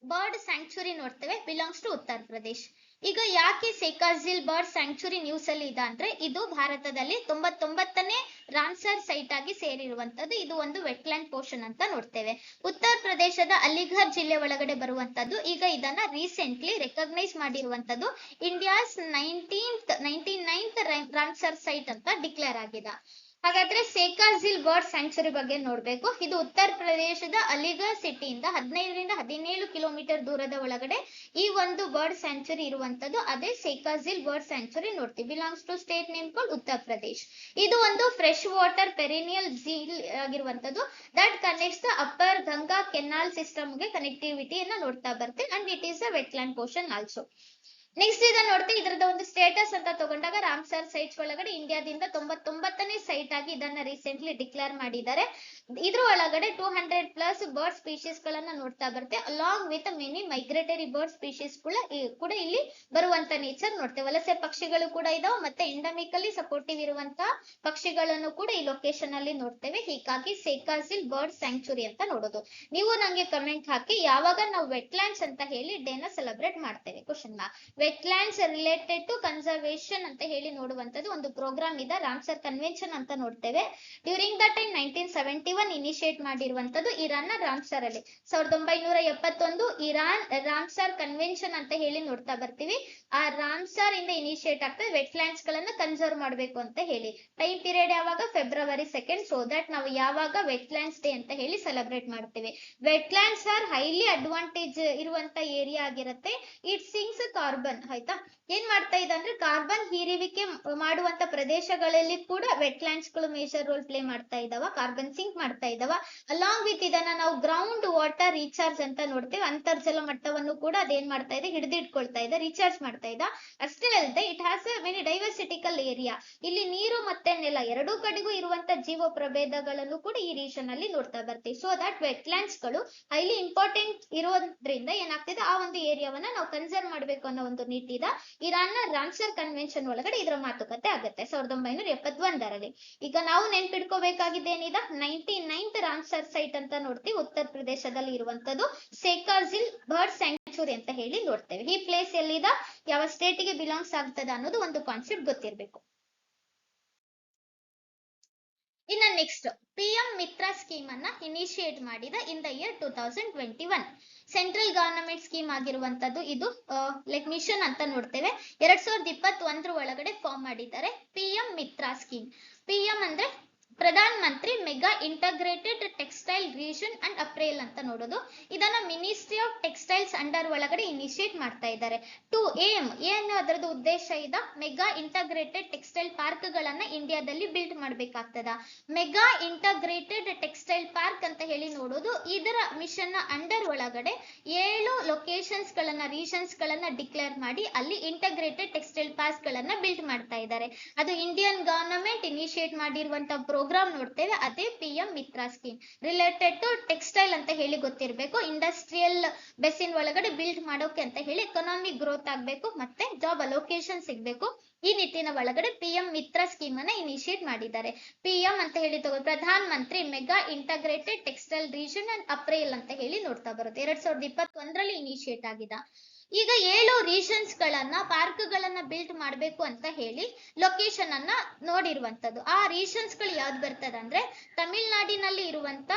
ಬರ್ಡ್ ಸ್ಯಾಂಕ್ಚುರಿ ನೋಡ್ತೇವೆ, ಬಿಲಾಂಗ್ಸ್ ಟು ಉತ್ತರ ಪ್ರದೇಶ್. ಈಗ ಯಾಕೆ ಸೇಕಾಜಿಲ್ ಬರ್ಡ್ ಸ್ಯಾಂಕ್ಚುರಿ ನ್ಯೂಸ್ ಅಲ್ಲಿ ಇದೆ ಅಂದ್ರೆ ಇದು ಭಾರತದಲ್ಲಿ 99ನೇ ರಾಮ್ಸರ್ ಸೈಟ್ ಆಗಿ ಸೇರಿರುವಂತದ್ದು. ಇದು ಒಂದು ವೆಟ್ಲ್ಯಾಂಡ್ ಪೋರ್ಷನ್ ಅಂತ ನೋಡ್ತೇವೆ. ಉತ್ತರ ಪ್ರದೇಶದ ಅಲಿಘರ್ ಜಿಲ್ಲೆ ಒಳಗಡೆ ಬರುವಂತದ್ದು. ಈಗ ಇದನ್ನ ರೀಸೆಂಟ್ಲಿ ರೆಕಗ್ನೈಸ್ ಮಾಡಿರುವಂತದ್ದು ಇಂಡಿಯಾಸ್ 99th ರಾಮ್ಸರ್ ಸೈಟ್ ಅಂತ ಡಿಕ್ಲೇರ್ ಆಗಿದೆ. ಹಾಗಾದ್ರೆ ಸೇಕಾಜಿಲ್ ಬರ್ಡ್ ಸ್ಯಾಂಕ್ಚುರಿ ಬಗ್ಗೆ ನೋಡ್ಬೇಕು. ಇದು ಉತ್ತರ ಪ್ರದೇಶದ ಅಲಿಘರ್ ಸಿಟಿಯಿಂದ 15ರಿಂದ 17 ಕಿಲೋಮೀಟರ್ ದೂರದ ಒಳಗಡೆ ಈ ಒಂದು ಬರ್ಡ್ ಸ್ಯಾಂಕ್ಚುರಿ ಇರುವಂತದ್ದು. ಅದೇ ಸೇಕಾಜಿಲ್ ಬರ್ಡ್ ಸ್ಯಾಂಕ್ಚುರಿ ನೋಡ್ತೀವಿ. Belongs to state name called Uttar Pradesh. ಇದು ಒಂದು ಫ್ರೆಶ್ ವಾಟರ್ ಪೆರಿನಿಯಲ್ ಝೀಲ್ ಆಗಿರುವಂತದ್ದು that connects the upper Ganga canal system ಗೆ ಕನೆಕ್ಟಿವಿಟಿಯನ್ನ ನೋಡ್ತಾ ಬರ್ತೇವೆ. And it is a wetland portion also. Next ಇದನ್ನ ನೋಡ್ತೀವಿ. ಇದರದ ಒಂದು ಸ್ಟೇಟಸ್ ಅಂತ ತಗೊಂಡಾಗ ರಾಮ್ಸರ್ ಸೈಟ್ಸ್ ಒಳಗಡೆ ಇಂಡಿಯಾದಿಂದ 99ನೇ ಸೈಟ್ ಆಗಿ ಇದನ್ನ ರೀಸೆಂಟ್ಲಿ ಡಿಕ್ಲೇರ್ ಮಾಡಿದ್ದಾರೆ. ಇದ್ರ ಒಳಗಡೆ 200+ ಬರ್ಡ್ ಸ್ಪೀಶೀಸ್ ಗಳನ್ನ ನೋಡ್ತಾ ಬರುತ್ತೆ. Along with many migratory bird species ಕೂಡ ಇಲ್ಲಿ ಬರುವಂತ ನೇಚರ್ ನೋಡ್ತೇವೆ. ವಲಸೆ ಪಕ್ಷಿಗಳು ಕೂಡ ಇದಾವೆ, ಮತ್ತೆ ಎಂಡಮಿಕಲಿ ಸಪೋರ್ಟಿವ್ ಇರುವಂತ ಪಕ್ಷಿಗಳನ್ನು ಕೂಡ ಈ ಲೊಕೇಶನ್ ಅಲ್ಲಿ ನೋಡ್ತೇವೆ. ಹೀಗಾಗಿ ಸೇಕಾಜಿಲ್ ಬರ್ಡ್ ಸ್ಯಾಂಕ್ಚುರಿ ಅಂತ ನೋಡೋದು. ನೀವು ನಂಗೆ ಕಮೆಂಟ್ ಹಾಕಿ ಯಾವಾಗ ನಾವು ವೆಟ್ಲ್ಯಾಂಡ್ಸ್ ಅಂತ ಹೇಳಿ ಡೇನ ಸೆಲೆಬ್ರೇಟ್ ಮಾಡ್ತೇವೆ. Question mark. Wetlands related to conservation ಅಂತ ಹೇಳಿ ನೋಡುವಂತದ್ದು ಒಂದು ಪ್ರೋಗ್ರಾಮ್ ಇದೆ, ರಾಮ್ಸರ್ ಕನ್ವೆನ್ಷನ್ ಅಂತ ನೋಡ್ತೇವೆ. ಡ್ಯೂರಿಂಗ್ ದ ಟೈಮ್ 1971 ಇನಿಷಿಯೇಟ್ ಮಾಡಿರುವಂತದ್ದು ಇರಾನ್ ನ ರಾಮ್ಸರ್ ಅಲ್ಲಿ. 1971 ಇರಾನ್ ರಾಮ್ಸರ್ ಕನ್ವೆನ್ಷನ್ ಅಂತ ಹೇಳಿ ನೋಡ್ತಾ ಬರ್ತೀವಿ. ಆ ರಾಮ್ಸರ್ ಇಂದ ಇನಿಷಿಯೇಟ್ ಆಗ್ತದೆ ವೆಟ್ಲ್ಯಾಂಡ್ಸ್ ಗಳನ್ನ ಕನ್ಸರ್ವ್ ಮಾಡಬೇಕು ಅಂತ ಹೇಳಿ. ಟೈಮ್ ಪೀರಿಯಡ್ ಯಾವಾಗ? February 2nd. ಸೊ ದಟ್ ನಾವು ಯಾವಾಗ ವೆಟ್ಲ್ಯಾಂಡ್ಸ್ ಡೇ ಅಂತ ಹೇಳಿ ಸೆಲೆಬ್ರೇಟ್ ಮಾಡ್ತೇವೆ. ವೆಟ್ಲ್ಯಾಂಡ್ಸ್ ಆರ್ ಹೈಲಿ ಅಡ್ವಾಂಟೇಜ್ ಇರುವಂತ ಏರಿಯಾ ಆಗಿರುತ್ತೆ. ಇಟ್ ಸಿಂಕ್ಸ್ ಕಾರ್ಬನ್, ಆಯ್ತಾ. ಏನ್ ಮಾಡ್ತಾ ಇದೆ ಅಂದ್ರೆ ಕಾರ್ಬನ್ ಹೀರುವಿಕೆ ಮಾಡುವಂತ ಪ್ರದೇಶಗಳಲ್ಲಿ ಕೂಡ ವೆಟ್ಲ್ಯಾಂಡ್ಸ್ ಗಳು ಮೇಜರ್ ರೋಲ್ ಪ್ಲೇ ಮಾಡ್ತಾ ಇದಾವ, ಕಾರ್ಬನ್ ಸಿಂಕ್ ಮಾಡ್ತಾ ಇದಾವ. ಅಲಾಂಗ್ ವಿತ್ ಇದನ್ನ ನಾವು ಗ್ರೌಂಡ್ ವಾಟರ್ ರೀಚಾರ್ಜ್ ಅಂತ ನೋಡ್ತೇವೆ. ಅಂತರ್ಜಲ ಮಟ್ಟವನ್ನು ಕೂಡ ಅದೇನ್ ಮಾಡ್ತಾ ಇದೆ, ಹಿಡಿದಿಟ್ಕೊಳ್ತಾ ಇದೆ, ರೀಚಾರ್ಜ್ ಮಾಡ್ತಾ ಇದೆ. ಅಷ್ಟೇ ಅಲ್ಲದೆ it has a very diversitical area. ಇಲ್ಲಿ ನೀರು ಮತ್ತೆ ನೆಲ ಎರಡೂ ಕಡೆಗೂ ಇರುವಂತ ಜೀವ ಪ್ರಭೇದಗಳನ್ನು ಕೂಡ ಈ ರೀಜನ್ ಅಲ್ಲಿ ನೋಡ್ತಾ ಬರ್ತೀವಿ. ಸೊ ದಟ್ ವೆಟ್ಲ್ಯಾಂಡ್ಸ್ ಗಳು ಹೈಲಿ ಇಂಪಾರ್ಟೆಂಟ್ ಇರೋದ್ರಿಂದ ಏನಾಗ್ತಿದೆ, ಆ ಒಂದು ಏರಿಯಾವನ್ನ ನಾವು ಕನ್ಸರ್ವ್ ಮಾಡಬೇಕು ಅನ್ನೋ ಒಂದು ನೀತಿದ ಇರಾನ್ ನ ರಾಮ್ಸರ್ ಕನ್ವೆನ್ಷನ್ ಒಳಗಡೆ ಇದರ ಮಾತುಕತೆ ಆಗುತ್ತೆ 1971ರಲ್ಲಿ. ಈಗ ನಾವು ನೆನ್ಪಿಡ್ಕೋಬೇಕಾಗಿದ್ದೇನಿದ 99th ರಾಮ್ಸರ್ ಸೈಟ್ ಅಂತ ನೋಡ್ತೀವಿ, ಉತ್ತರ ಪ್ರದೇಶದಲ್ಲಿ ಇರುವಂತದ್ದು ಸೇಕಾಜಿಲ್ ಬರ್ಡ್ ಸ್ಯಾಂಕ್ಚುರಿ ಅಂತ ಹೇಳಿ ನೋಡ್ತೇವೆ. ಈ ಪ್ಲೇಸ್ ಎಲ್ಲಿದ, ಯಾವ ಸ್ಟೇಟ್ ಗೆ ಬಿಲಾಂಗ್ಸ್ ಆಗ್ತದ ಅನ್ನೋದು ಒಂದು ಕಾನ್ಸೆಪ್ಟ್ ಗೊತ್ತಿರಬೇಕು. ಇನ್ನ ನೆಕ್ಸ್ಟ್ PM ಮಿತ್ರ ಸ್ಕೀಮ್ ಅನ್ನ ಇನಿಷಿಯೇಟ್ ಮಾಡಿದ in the year 2021. Central government scheme ಆಗಿರುವಂತದ್ದು ಇದು. ಲೈಕ್ ಮಿಷನ್ ಅಂತ ನೋಡ್ತೇವೆ. 2021 ಒಳಗಡೆ ಫಾರ್ಮ್ ಮಾಡಿದ್ದಾರೆ PM ಮಿತ್ರ ಸ್ಕೀಮ್. PM ಅಂದ್ರೆ ಪ್ರಧಾನ ಮಂತ್ರಿ mega integrated textile region and apparel ಅಂತ ನೋಡೋದು. ಇದನ್ನ ಮಿನಿಸ್ಟ್ರಿ ಆಫ್ ಟೆಕ್ಸ್ಟೈಲ್ಸ್ ಅಂಡರ್ ಒಳಗಡೆ ಇನಿಷಿಯೇಟ್ ಮಾಡ್ತಾ ಇದ್ದಾರೆ. ಟು ಏನು ಅದರದ್ದು ಉದ್ದೇಶ ಇದೆ, ಮೆಗಾ ಇಂಟಗ್ರೇಟೆಡ್ ಟೆಕ್ಸ್ಟೈಲ್ ಪಾರ್ಕ್ ಗಳನ್ನ ಇಂಡಿಯಾದಲ್ಲಿ ಬಿಲ್ಡ್ ಮಾಡ್ಬೇಕಾಗ್ತದ. ಮೆಗಾ ಇಂಟಗ್ರೇಟೆಡ್ ಟೆಕ್ಸ್ಟೈಲ್ ಪಾರ್ಕ್ ಅಂತ ಹೇಳಿ ನೋಡೋದು. ಇದರ ಮಿಷನ್ ನ ಅಂಡರ್ ಒಳಗಡೆ 7 ಲೊಕೇಶನ್ಸ್ ಗಳನ್ನ, ರೀಜನ್ಸ್ ಗಳನ್ನ ಡಿಕ್ಲೇರ್ ಮಾಡಿ ಅಲ್ಲಿ ಇಂಟಗ್ರೇಟೆಡ್ ಟೆಕ್ಸ್ಟೈಲ್ ಪಾರ್ಕ್ ಗಳನ್ನ ಬಿಲ್ಡ್ ಮಾಡ್ತಾ ಇದ್ದಾರೆ. ಅದು ಇಂಡಿಯನ್ ಗವರ್ನಮೆಂಟ್ ಇನಿಷಿಯೇಟ್ ಮಾಡಿರುವಂತ ಪ್ರೋಗ್ರಾಮ್ ನೋಡ್ತೇವೆ, ಅದೇ PM Mitra scheme. Related to textile ಅಂತ ಹೇಳಿ ಗೊತ್ತಿರಬೇಕು. ಇಂಡಸ್ಟ್ರಿಯಲ್ ಬೆಸಿನ್ ಒಳಗಡೆ ಬಿಲ್ಡ್ ಮಾಡೋಕೆ ಅಂತ ಹೇಳಿ ಎಕನಾಮಿಕ್ ಗ್ರೋತ್ ಆಗ್ಬೇಕು ಮತ್ತೆ ಜಾಬ್ ಅಲೋಕೇಶನ್ ಸಿಗ್ಬೇಕು. ಈ ನಿಟ್ಟಿನ ಒಳಗಡೆ PM ಮಿತ್ರ ಸ್ಕೀಮ್ ಅನ್ನ ಇನಿಷಿಯೇಟ್ ಮಾಡಿದ್ದಾರೆ. PM ಅಂತ ಹೇಳಿ ಪ್ರಧಾನ ಮಂತ್ರಿ mega integrated textile region and apparel ಅಂತ ಹೇಳಿ ನೋಡ್ತಾ ಬರುತ್ತೆ. 2021ರಲ್ಲಿ ಇನಿಷಿಯೇಟ್ ಆಗಿದೆ. ಈಗ 7 ರೀಜನ್ಸ್ ಗಳನ್ನ, ಪಾರ್ಕ್ ಗಳನ್ನ ಬಿಲ್ಡ್ ಮಾಡಬೇಕು ಅಂತ ಹೇಳಿ ಲೊಕೇಶನ್ ಅನ್ನ ನೋಡಿರುವಂತದ್ದು. ಆ ರೀಜನ್ಸ್ ಗಳು ಯಾವ್ದು ಬರ್ತದೆ ಅಂದ್ರೆ ತಮಿಳ್ನಾಡಿನಲ್ಲಿ ಇರುವಂತ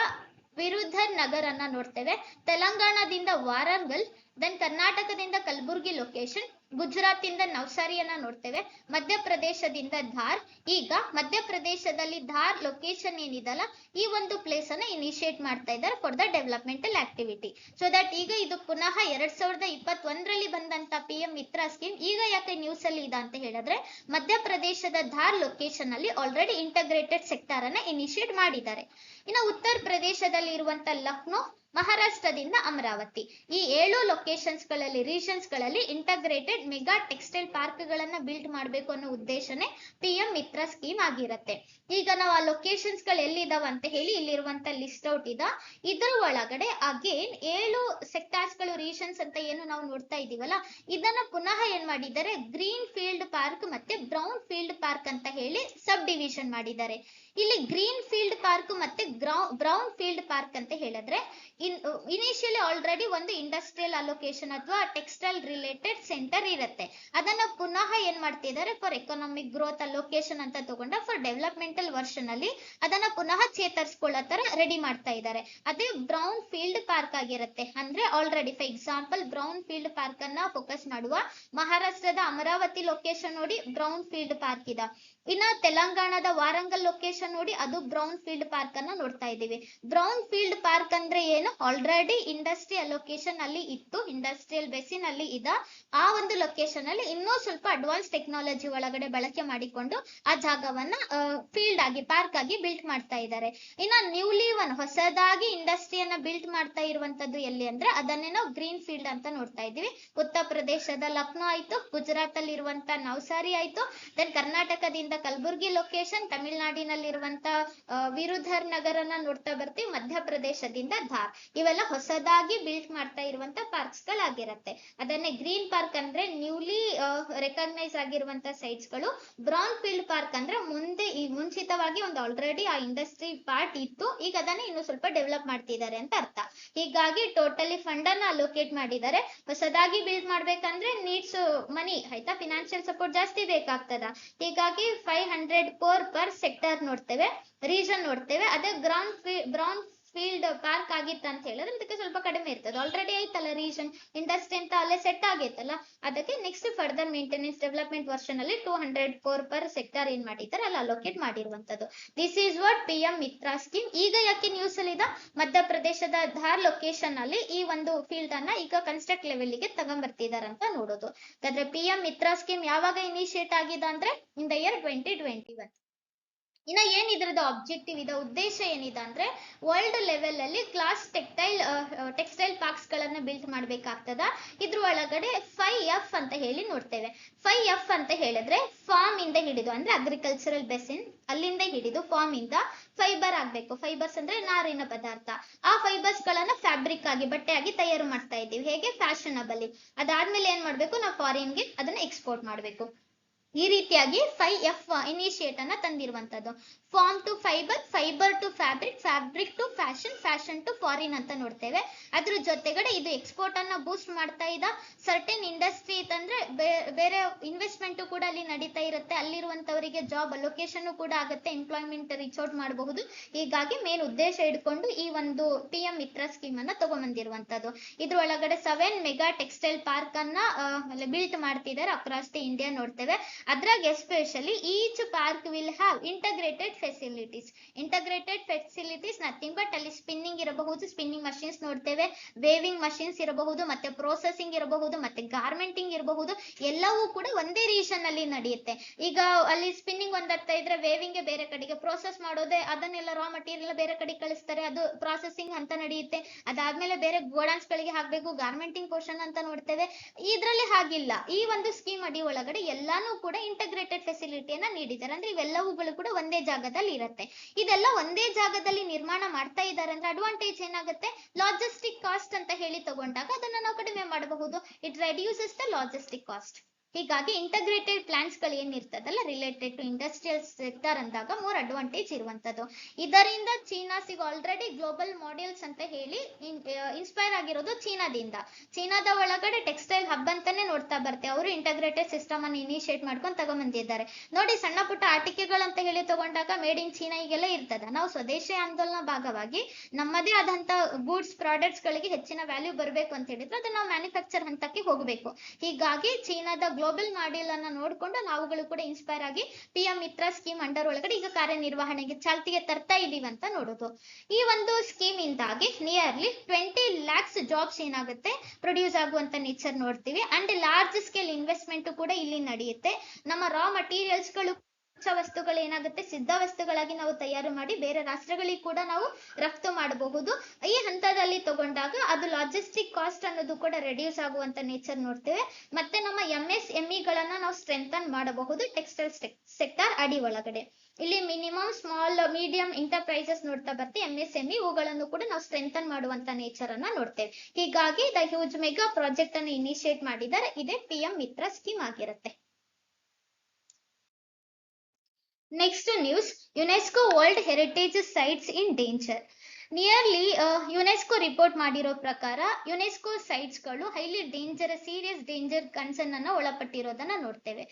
ವಿರುಧರ್ ನಗರ್ ಅನ್ನ ನೋಡ್ತೇವೆ, ತೆಲಂಗಾಣದಿಂದ ವಾರಂಗಲ್, ದೆನ್ ಕರ್ನಾಟಕದಿಂದ ಕಲಬುರ್ಗಿ ಲೊಕೇಶನ್, ಗುಜರಾತ್ ಇಂದ ನವಸಾರಿಯನ್ನ ನೋಡ್ತೇವೆ, ಮಧ್ಯಪ್ರದೇಶದಿಂದ ಧಾರ್. ಈಗ ಮಧ್ಯಪ್ರದೇಶದಲ್ಲಿ ಧಾರ್ ಲೊಕೇಶನ್ ಏನಿದಲ್ಲ, ಈ ಒಂದು ಪ್ಲೇಸ್ ಅನ್ನ ಇನಿಷಿಯೇಟ್ ಮಾಡ್ತಾ ಇದ್ದಾರೆ for the developmental activity. So that ಈಗ ಇದು ಪುನಃ 2021ರಲ್ಲಿ ಬಂದಂತ PM ಮಿತ್ರ ಸ್ಕೀಮ್ ಈಗ ಯಾಕೆ ನ್ಯೂಸ್ ಅಲ್ಲಿ ಇದೆ ಅಂತ ಹೇಳಿದ್ರೆ, ಮಧ್ಯಪ್ರದೇಶದ ಧಾರ್ ಲೊಕೇಶನ್ ಅಲ್ಲಿ ಆಲ್ರೆಡಿ ಇಂಟಗ್ರೇಟೆಡ್ ಸೆಕ್ಟರ್ ಅನ್ನ ಇನಿಷಿಯೇಟ್ ಮಾಡಿದ್ದಾರೆ. ಇನ್ನು ಉತ್ತರ ಪ್ರದೇಶದಲ್ಲಿ ಇರುವಂತ ಲಕ್ನೋ, ಮಹಾರಾಷ್ಟ್ರದಿಂದ ಅಮರಾವತಿ, ಈ 7 ಲೊಕೇಶನ್ಸ್ ಗಳಲ್ಲಿ, ರೀಜನ್ಸ್ ಗಳಲ್ಲಿ ಇಂಟಗ್ರೇಟೆಡ್ ಮೆಗಾ ಟೆಕ್ಸ್ಟೈಲ್ ಪಾರ್ಕ್ ಗಳನ್ನ ಬಿಲ್ಡ್ ಮಾಡಬೇಕು ಅನ್ನೋ ಉದ್ದೇಶನೇ PM ಮಿತ್ರ ಸ್ಕೀಮ್ ಆಗಿರುತ್ತೆ. ಈಗ ನಾವು ಆ ಲೊಕೇಶನ್ಸ್ ಗಳು ಎಲ್ಲಿದಾವ ಅಂತ ಹೇಳಿ ಇಲ್ಲಿರುವಂತ ಲಿಸ್ಟ್ ಔಟ್ ಇದೆ. ಇದರ ಒಳಗಡೆ ಅಗೇನ್ 7 ಸೆಕ್ಟಾರ್ಸ್ ಗಳು, ರೀಜನ್ಸ್ ಅಂತ ಏನು ನಾವು ನೋಡ್ತಾ ಇದೀವಲ್ಲ, ಇದನ್ನ ಪುನಃ ಏನ್ ಮಾಡಿದ್ದಾರೆ, ಗ್ರೀನ್ ಫೀಲ್ಡ್ ಪಾರ್ಕ್ ಮತ್ತೆ ಬ್ರೌನ್ ಫೀಲ್ಡ್ ಪಾರ್ಕ್ ಅಂತ ಹೇಳಿ ಸಬ್ ಡಿವಿಷನ್ ಮಾಡಿದ್ದಾರೆ. ಇಲ್ಲಿ ಗ್ರೀನ್ ಫೀಲ್ಡ್ ಪಾರ್ಕ್ ಮತ್ತೆ ಬ್ರೌನ್ ಫೀಲ್ಡ್ ಪಾರ್ಕ್ ಅಂತ ಹೇಳಿದ್ರೆ ಇನಿಷಿಯಲಿ ಆಲ್ರೆಡಿ ಒಂದು ಇಂಡಸ್ಟ್ರಿಯಲ್ ಅಲೋಕೇಶನ್ ಅಥವಾ ಟೆಕ್ಸ್ಟೈಲ್ ರಿಲೇಟೆಡ್ ಸೆಂಟರ್ ಇರುತ್ತೆ. ಅದನ್ನ ಪುನಃ ಏನ್ ಮಾಡ್ತಿದ್ದಾರೆ, ಫಾರ್ ಎಕನಾಮಿಕ್ ಗ್ರೋತ್ ಅಲೋಕೇಶನ್ ಅಂತ ತಗೊಂಡ ಫಾರ್ ಡೆವಲಪ್ಮೆಂಟಲ್ ವರ್ಷನ್ ಅಲ್ಲಿ ಅದನ್ನ ಪುನಃ ಚೇತರಿಸಿಕೊಳ್ಳೋ ತರ ರೆಡಿ ಮಾಡ್ತಾ ಇದ್ದಾರೆ. ಅದೇ ಬ್ರೌನ್ ಫೀಲ್ಡ್ ಪಾರ್ಕ್ ಆಗಿರುತ್ತೆ. ಅಂದ್ರೆ already for example brown field park ಅನ್ನ ಫೋಕಸ್ ಮಾಡುವ ಮಹಾರಾಷ್ಟ್ರದ ಅಮರಾವತಿ ಲೊಕೇಶನ್ ನೋಡಿ ಬ್ರೌನ್ ಫೀಲ್ಡ್ ಪಾರ್ಕ್ ಇದೆ. ಇನ್ನ ತೆಲಂಗಾಣದ ವಾರಂಗಲ್ ಲೊಕೇಶನ್ ನೋಡಿ, ಅದು ಬ್ರೌನ್ ಫೀಲ್ಡ್ ಪಾರ್ಕ್ ಅನ್ನ ನೋಡ್ತಾ ಇದೀವಿ. ಬ್ರೌನ್ ಫೀಲ್ಡ್ ಪಾರ್ಕ್ ಅಂದ್ರೆ ಏನು, ಆಲ್ರೆಡಿ ಇಂಡಸ್ಟ್ರಿ ಅಲೋಕೇಶನ್ ಅಲ್ಲಿ ಇತ್ತು, ಇಂಡಸ್ಟ್ರಿಯಲ್ ಬೆಸಿನ್ ಅಲ್ಲಿ ಇದೆ. ಆ ಒಂದು ಲೊಕೇಶನ್ ಅಲ್ಲಿ ಇನ್ನೂ ಸ್ವಲ್ಪ ಅಡ್ವಾನ್ಸ್ ಟೆಕ್ನಾಲಜಿ ಒಳಗಡೆ ಬಳಕೆ ಮಾಡಿಕೊಂಡು ಆ ಜಾಗವನ್ನ ಫೀಲ್ಡ್ ಆಗಿ, ಪಾರ್ಕ್ ಆಗಿ ಬಿಲ್ಡ್ ಮಾಡ್ತಾ ಇದ್ದಾರೆ. ಇನ್ನ ನ್ಯೂಲಿ ಹೊಸದಾಗಿ ಇಂಡಸ್ಟ್ರಿಯನ್ನ ಬಿಲ್ಡ್ ಮಾಡ್ತಾ ಇರುವಂತದ್ದು ಎಲ್ಲಿ ಅಂದ್ರೆ ಅದನ್ನೇ ನಾವು ಗ್ರೀನ್ ಫೀಲ್ಡ್ ಅಂತ ನೋಡ್ತಾ ಇದೀವಿ. ಉತ್ತರ ಪ್ರದೇಶದ ಲಕ್ನೋ ಆಯ್ತು, ಗುಜರಾತ್ ಅಲ್ಲಿ ಇರುವಂತ ನವಸಾರಿ ಆಯ್ತು, ದೆನ್ ಕರ್ನಾಟಕದಿಂದ ಕಲಬುರ್ಗಿ ಲೊಕೇಶನ್, ತಮಿಳುನಾಡಿನಲ್ಲಿ ಇರುವಂತ ವಿರುಧರ್ ನಗರನ ನೋಡ್ತಾ ಬರ್ತೀವಿ, ಮಧ್ಯಪ್ರದೇಶದಿಂದ ಧಾರ್. ಇವೆಲ್ಲ ಹೊಸದಾಗಿ ಬಿಲ್ಟ್ ಮಾಡ್ತಾ ಇರುವಂತ ಪಾರ್ಕ್ಸ್ ಗಳಾಗಿರತ್ತೆ. ಅದನ್ನೇ ಗ್ರೀನ್ ಪಾರ್ಕ್ ಅಂದ್ರೆ ನ್ಯೂಲಿ ರೆಕಗ್ನೈಸ್ ಆಗಿರುವಂತ ಸೈಟ್ಸ್ ಗಳು. ಬ್ರೌನ್ ಫೀಲ್ಡ್ ಪಾರ್ಕ್ ಅಂದ್ರೆ ಮುಂಚಿತವಾಗಿ ಒಂದು ಆಲ್ರೆಡಿ ಆ ಇಂಡಸ್ಟ್ರಿ ಪಾರ್ಟ್ ಇತ್ತು, ಈಗ ಅದನ್ನ ಇನ್ನು ಸ್ವಲ್ಪ ಡೆವಲಪ್ ಮಾಡ್ತಿದ್ದಾರೆ ಅಂತ ಅರ್ಥ. ಹೀಗಾಗಿ ಟೋಟಲಿ ಫಂಡ್ ಅನ್ನ ಅಲೋಕೇಟ್ ಮಾಡಿದ್ದಾರೆ. ಹೊಸದಾಗಿ ಬಿಲ್ಡ್ ಮಾಡ್ಬೇಕಂದ್ರೆ ನೀಡ್ಸ್ ಮನಿ ಆಯ್ತಾ, ಫಿನಾನ್ಷಿಯಲ್ ಸಪೋರ್ಟ್ ಜಾಸ್ತಿ ಬೇಕಾಗ್ತದ. ಹೀಗಾಗಿ 500 crore ಪರ್ ಸೆಕ್ಟರ್ ನೋಡ್ತೇವೆ, ರೀಜನ್ ನೋಡ್ತೇವೆ. ಅದೇ ಬ್ರೌನ್ ಫೀಲ್ಡ್ ಪಾರ್ಕ್ ಆಗಿತ್ತು ಅಂತ ಹೇಳಿದ್ರೆ ಅದಕ್ಕೆ ಸ್ವಲ್ಪ ಕಡಿಮೆ ಇರ್ತದೆ. ಆಲ್ರೆಡಿ ಐತಲ್ಲ ರೀಜನ್, ಇಂಡಸ್ಟ್ರಿ ಅಂತ ಅಲ್ಲೇ ಸೆಟ್ ಆಗೈತಲ್ಲ, ಅದಕ್ಕೆ next further maintenance development version ಅಲ್ಲಿ 200 crore ಪರ್ ಸೆಕ್ಟರ್ ಏನ್ ಮಾಡಿದ್ದಾರೆ ಅಲ್ಲಿ ಅಲೋಕೇಟ್ ಮಾಡಿರುವಂತದ್ದು. This is what PM Mitra scheme. ಈಗ ಯಾಕೆ ನ್ಯೂಸ್ ಅಲ್ಲಿ ಇದೆ, ಮಧ್ಯಪ್ರದೇಶದ ಧಾರ್ ಲೊಕೇಶನ್ ಅಲ್ಲಿ ಈ ಒಂದು ಫೀಲ್ಡ್ ಅನ್ನ ಈಗ ಕನ್ಸ್ಟ್ರಕ್ಟ್ ಲೆವೆಲ್ ಗೆ ತಗೊಂಡ್ಬರ್ತಿದಾರೆ ಅಂತ ನೋಡೋದು. ಯಾಕಂದ್ರೆ PM ಮಿತ್ರ ಸ್ಕೀಮ್ ಯಾವಾಗ ಇನಿಷಿಯೇಟ್ ಆಗಿದೆ ಅಂದ್ರೆ ಇನ್ ದ ಇಯರ್ 2021. ಇನ್ನ ಏನ್ ಇದ್ರದ್ದು ಆಬ್ಜೆಕ್ಟಿವ್ ಇದೆ, ಉದ್ದೇಶ ಏನಿದೆ ಅಂದ್ರೆ ವರ್ಲ್ಡ್ ಲೆವೆಲ್ ಅಲ್ಲಿ ಕ್ಲಾಸ್ ಟೆಕ್ಸ್ಟೈಲ್ ಪಾರ್ಕ್ಸ್ ಗಳನ್ನ ಬಿಲ್ಟ್ ಮಾಡ್ಬೇಕಾಗ್ತದ. ಇದ್ರ ಒಳಗಡೆ 5F ಅಂತ ಹೇಳಿ ನೋಡ್ತೇವೆ. 5F ಅಂತ ಹೇಳಿದ್ರೆ ಫಾರ್ಮ್ ಇಂದ ಹಿಡಿದು ಅಂದ್ರೆ ಅಗ್ರಿಕಲ್ಚರಲ್ ಬೆಸಿನ್ ಅಲ್ಲಿಂದ ಹಿಡಿದು ಫಾರ್ಮ್ ಇಂದ ಫೈಬರ್ ಆಗ್ಬೇಕು. ಫೈಬರ್ಸ್ ಅಂದ್ರೆ ನಾರಿನ ಪದಾರ್ಥ. ಆ ಫೈಬರ್ಸ್ ಗಳನ್ನ ಫ್ಯಾಬ್ರಿಕ್ ಆಗಿ ಬಟ್ಟೆ ಆಗಿ ತಯಾರು ಮಾಡ್ತಾ ಇದ್ದೀವಿ. ಹೇಗೆ, ಫ್ಯಾಷನಬಲ್. ಅದಾದ್ಮೇಲೆ ಏನ್ ಮಾಡ್ಬೇಕು, ನಾವು ಫಾರಿನ್ ಗೆ ಅದನ್ನ ಎಕ್ಸ್ಪೋರ್ಟ್ ಮಾಡ್ಬೇಕು. ಈ ರೀತಿಯಾಗಿ 5F ಇನಿಷಿಯೇಟ್ ಅನ್ನ ತಂದಿರುವಂತದ್ದು. Farm to fibre, fibre to fabric, fabric to fashion, fashion to foreign ಅಂತ ನೋಡ್ತೇವೆ. ಅದ್ರ ಜೊತೆಗಡೆ ಇದು ಎಕ್ಸ್ಪೋರ್ಟ್ ಅನ್ನ ಬೂಸ್ಟ್ ಮಾಡ್ತಾ ಇದ್ದ. ಸರ್ಟೆನ್ ಇಂಡಸ್ಟ್ರಿ ಅಂತಂದ್ರೆ ಬೇರೆ ಇನ್ವೆಸ್ಟ್ಮೆಂಟ್ ಕೂಡ ಅಲ್ಲಿ ನಡೀತಾ ಇರುತ್ತೆ. ಅಲ್ಲಿರುವಂತವರಿಗೆ ಜಾಬ್ ಅಲೋಕೇಶನ್ ಕೂಡ ಆಗುತ್ತೆ, ಎಂಪ್ಲಾಯ್ಮೆಂಟ್ ರೀಚ್ ಔಟ್ ಮಾಡಬಹುದು. ಹೀಗಾಗಿ ಮೇನ್ ಉದ್ದೇಶ ಇಟ್ಕೊಂಡು ಈ ಒಂದು PM ಮಿತ್ರ ಸ್ಕೀಮ್ ಅನ್ನ ತಗೊಂಡ್ಬಂದಿರುವಂತದ್ದು. ಇದ್ರ ಒಳಗಡೆ 7 ಮೆಗಾ ಟೆಕ್ಸ್ಟೈಲ್ ಪಾರ್ಕ್ ಅನ್ನ ಬಿಲ್ಟ್ ಮಾಡ್ತಿದ್ದಾರೆ ಅಕ್ರಾಸ್ ದಿ ಇಂಡಿಯಾ ನೋಡ್ತೇವೆ. ಅದ್ರಾಗ especially each park will have integrated facilities nothing but ಅಲ್ಲಿ ಸ್ಪಿನ್ನಿಂಗ್ ಇರಬಹುದು, ಸ್ಪಿನ್ನಿಂಗ್ ಮಷೀನ್ಸ್ ನೋಡ್ತೇವೆ, ವೇವಿಂಗ್ ಮಷೀನ್ಸ್ ಇರಬಹುದು, ಮತ್ತೆ ಪ್ರೊಸೆಸಿಂಗ್ ಇರಬಹುದು, ಮತ್ತೆ ಗಾರ್ಮೆಂಟಿಂಗ್ ಇರಬಹುದು. ಎಲ್ಲವೂ ಕೂಡ ಒಂದೇ ರೀಜನ್ ಅಲ್ಲಿ ನಡೆಯುತ್ತೆ. ಈಗ ಅಲ್ಲಿ ಸ್ಪಿನ್ನಿಂಗ್ ಒಂದರ್ಥ ಇದ್ರೆ ವೇವಿಂಗ್ ಬೇರೆ ಕಡೆಗೆ, ಪ್ರೊಸೆಸ್ ಮಾಡೋದೇ ಅದನ್ನೆಲ್ಲ ರಾ ಮಟೀರಿಯಲ್ ಬೇರೆ ಕಡೆ ಕಳಿಸ್ತಾರೆ, ಅದು ಪ್ರಾಸೆಸಿಂಗ್ ಅಂತ ನಡೆಯುತ್ತೆ. ಅದಾದ್ಮೇಲೆ ಬೇರೆ ಗೋಡನ್ಸ್ ಗಳಿಗೆ ಹಾಕ್ಬೇಕು, ಗಾರ್ಮೆಂಟಿಂಗ್ ಪೋರ್ಷನ್ ಅಂತ ನೋಡ್ತೇವೆ. ಇದ್ರಲ್ಲಿ ಹಾಗಿಲ್ಲ. ಈ ಒಂದು ಸ್ಕೀಮ್ ಅಡಿ ಒಳಗಡೆ ಎಲ್ಲಾನು ಕೂಡ ಇಂಟಗ್ರೇಟೆಡ್ ಫೆಸಿಲಿಟಿಯನ್ನ ನೀಡಿದ್ದಾರೆ. ಅಂದ್ರೆ ಇವೆಲ್ಲವುಗಳು ಕೂಡ ಒಂದೇ ಜಾಗದಲ್ಲಿ ಇರುತ್ತೆ. ಇದೆಲ್ಲ ಒಂದೇ ಜಾಗದಲ್ಲಿ ನಿರ್ಮಾಣ ಮಾಡ್ತಾ ಇದ್ದಾರೆ ಅಂದ್ರೆ ಅಡ್ವಾಂಟೇಜ್ ಏನಾಗುತ್ತೆ, ಲಾಜಿಸ್ಟಿಕ್ ಕಾಸ್ಟ್ ಅಂತ ಹೇಳಿ ತಗೊಂಡಾಗ ಅದನ್ನ ನಾವು ಕಡಿಮೆ ಮಾಡಬಹುದು. It reduces the logistic cost. ಹೀಗಾಗಿ ಇಂಟಗ್ರೇಟೆಡ್ ಪ್ಲಾಂಟ್ಸ್ ಗಳು ಏನಿರ್ತದಲ್ಲ ರಿಲೇಟೆಡ್ ಟು ಇಂಡಸ್ಟ್ರಿಯಲ್ ಸೆಕ್ಟರ್ ಅಂದಾಗ ಮೋರ್ ಅಡ್ವಾಂಟೇಜ್ ಇರುವಂತದ್ದು. ಇದರಿಂದ ಚೀನಾಸಿಗೆ ಆಲ್ರೆಡಿ ಗ್ಲೋಬಲ್ ಮಾಡೆಲ್ಸ್ ಅಂತ ಹೇಳಿ ಇನ್ಸ್ಪೈರ್ ಆಗಿರೋದು ಚೀನಾದಿಂದ. ಚೀನಾದ ಒಳಗಡೆ ಟೆಕ್ಸ್ಟೈಲ್ ಹಬ್ ಅಂತಾನೆ ನೋಡ್ತಾ ಬರ್ತೇವೆ. ಅವರು ಇಂಟಗ್ರೇಟೆಡ್ ಸಿಸ್ಟಮ್ ಅನ್ನು ಇನಿಷಿಯೇಟ್ ಮಾಡ್ಕೊಂಡು ತಗೊಂಡ್ಬಂದಿದ್ದಾರೆ. ನೋಡಿ, ಸಣ್ಣ ಪುಟ್ಟ ಆಟಿಕೆಗಳಂತ ಹೇಳಿ ತಗೊಂಡಾಗ ಮೇಡ್ ಇನ್ ಚೀನಾ ಈಗೆಲ್ಲ ಇರ್ತದ. ನಾವು ಸ್ವದೇಶಿ ಆಂದೋಲನ ಭಾಗವಾಗಿ ನಮ್ಮದೇ ಆದಂತ ಗೂಡ್ಸ್ ಪ್ರಾಡಕ್ಟ್ಸ್ ಗಳಿಗೆ ಹೆಚ್ಚಿನ ವ್ಯಾಲ್ಯೂ ಬರಬೇಕು ಅಂತ ಹೇಳಿದ್ರೆ ಅದನ್ನ ನಾವು ಮ್ಯಾನುಫ್ಯಾಕ್ಚರ್ ಹಂತಕ್ಕೆ ಹೋಗಬೇಕು. ಹೀಗಾಗಿ ಚೀನಾದ ಗ್ಲೋಬಲ್ ಮಾಡೆಲ್ ಅನ್ನ ನೋಡ್ಕೊಂಡು ನಾವುಗಳು ಕೂಡ ಇನ್ಸ್ಪೈರ್ ಆಗಿ PM ಮಿತ್ರ ಸ್ಕೀಮ್ ಅಂಡರ್ ಒಳಗಡೆ ಈಗ ಕಾರ್ಯನಿರ್ವಹಣೆಗೆ ಚಾಲ್ತಿಗೆ ತರ್ತಾ ಇದೀವಿ ಅಂತ ನೋಡೋದು. ಈ ಒಂದು ಸ್ಕೀಮ್ ಇಂದಾಗಿ ನಿಯರ್ಲಿ 20 lakhs ಜಾಬ್ಸ್ ಏನಾಗುತ್ತೆ ಪ್ರೊಡ್ಯೂಸ್ ಆಗುವಂತ ನೇಚರ್ ನೋಡ್ತೀವಿ. ಅಂಡ್ ಲಾರ್ಜ್ ಸ್ಕೇಲ್ ಇನ್ವೆಸ್ಟ್ಮೆಂಟ್ ಕೂಡ ಇಲ್ಲಿ ನಡೆಯುತ್ತೆ. ನಮ್ಮ ರಾ ಮಟೀರಿಯಲ್ಸ್ ಗಳು ವಸ್ತುಗಳು ಏನಾಗುತ್ತೆ ಸಿದ್ಧ ವಸ್ತುಗಳಾಗಿ ನಾವು ತಯಾರು ಮಾಡಿ ಬೇರೆ ರಾಷ್ಟ್ರಗಳಿಗೆ ಕೂಡ ನಾವು ರಫ್ತು ಮಾಡಬಹುದು. ಈ ಹಂತದಲ್ಲಿ ತಗೊಂಡಾಗ ಅದು ಲಾಜಿಸ್ಟಿಕ್ ಕಾಸ್ಟ್ ಅನ್ನೋದು ಕೂಡ ರೆಡ್ಯೂಸ್ ಆಗುವಂತ ನೇಚರ್ ನೋಡ್ತೇವೆ. ಮತ್ತೆ ನಮ್ಮ MSME ಗಳನ್ನ ನಾವು ಸ್ಟ್ರೆಂಥನ್ ಮಾಡಬಹುದು ಟೆಕ್ಸ್ಟೈಲ್ ಸೆಕ್ಟರ್ ಅಡಿ ಒಳಗಡೆ. ಇಲ್ಲಿ ಮಿನಿಮಮ್ ಸ್ಮಾಲ್ ಮೀಡಿಯಂ ಎಂಟರ್ಪ್ರೈಸಸ್ ನೋಡ್ತಾ ಬರ್ತೀವಿ. MSME ಇವುಗಳನ್ನು ಕೂಡ ನಾವು ಸ್ಟ್ರೆಂಥನ್ ಮಾಡುವಂತ ನೇಚರ್ ಅನ್ನ ನೋಡ್ತೇವೆ. ಹೀಗಾಗಿ ದ ಹ್ಯೂಜ್ ಮೆಗಾ ಪ್ರಾಜೆಕ್ಟ್ ಅನ್ನು ಇನಿಷಿಯೇಟ್ ಮಾಡಿದ್ದಾರೆ. ಇದೇ PM ಮಿತ್ರ ಸ್ಕೀಮ್ ಆಗಿರುತ್ತೆ. Next news, UNESCO world heritage sites in danger. Nearly UNESCO report ಮಾಡಿರೋ ಪ್ರಕಾರ ಯುನೆಸ್ಕೋ ಸೈಟ್ಸ್ ಗಳು highly dangerous serious danger concern ಅನ್ನ ಒಳಪಟ್ಟಿರೋದನ್ನ ನೋಡ್ತೇವೆ.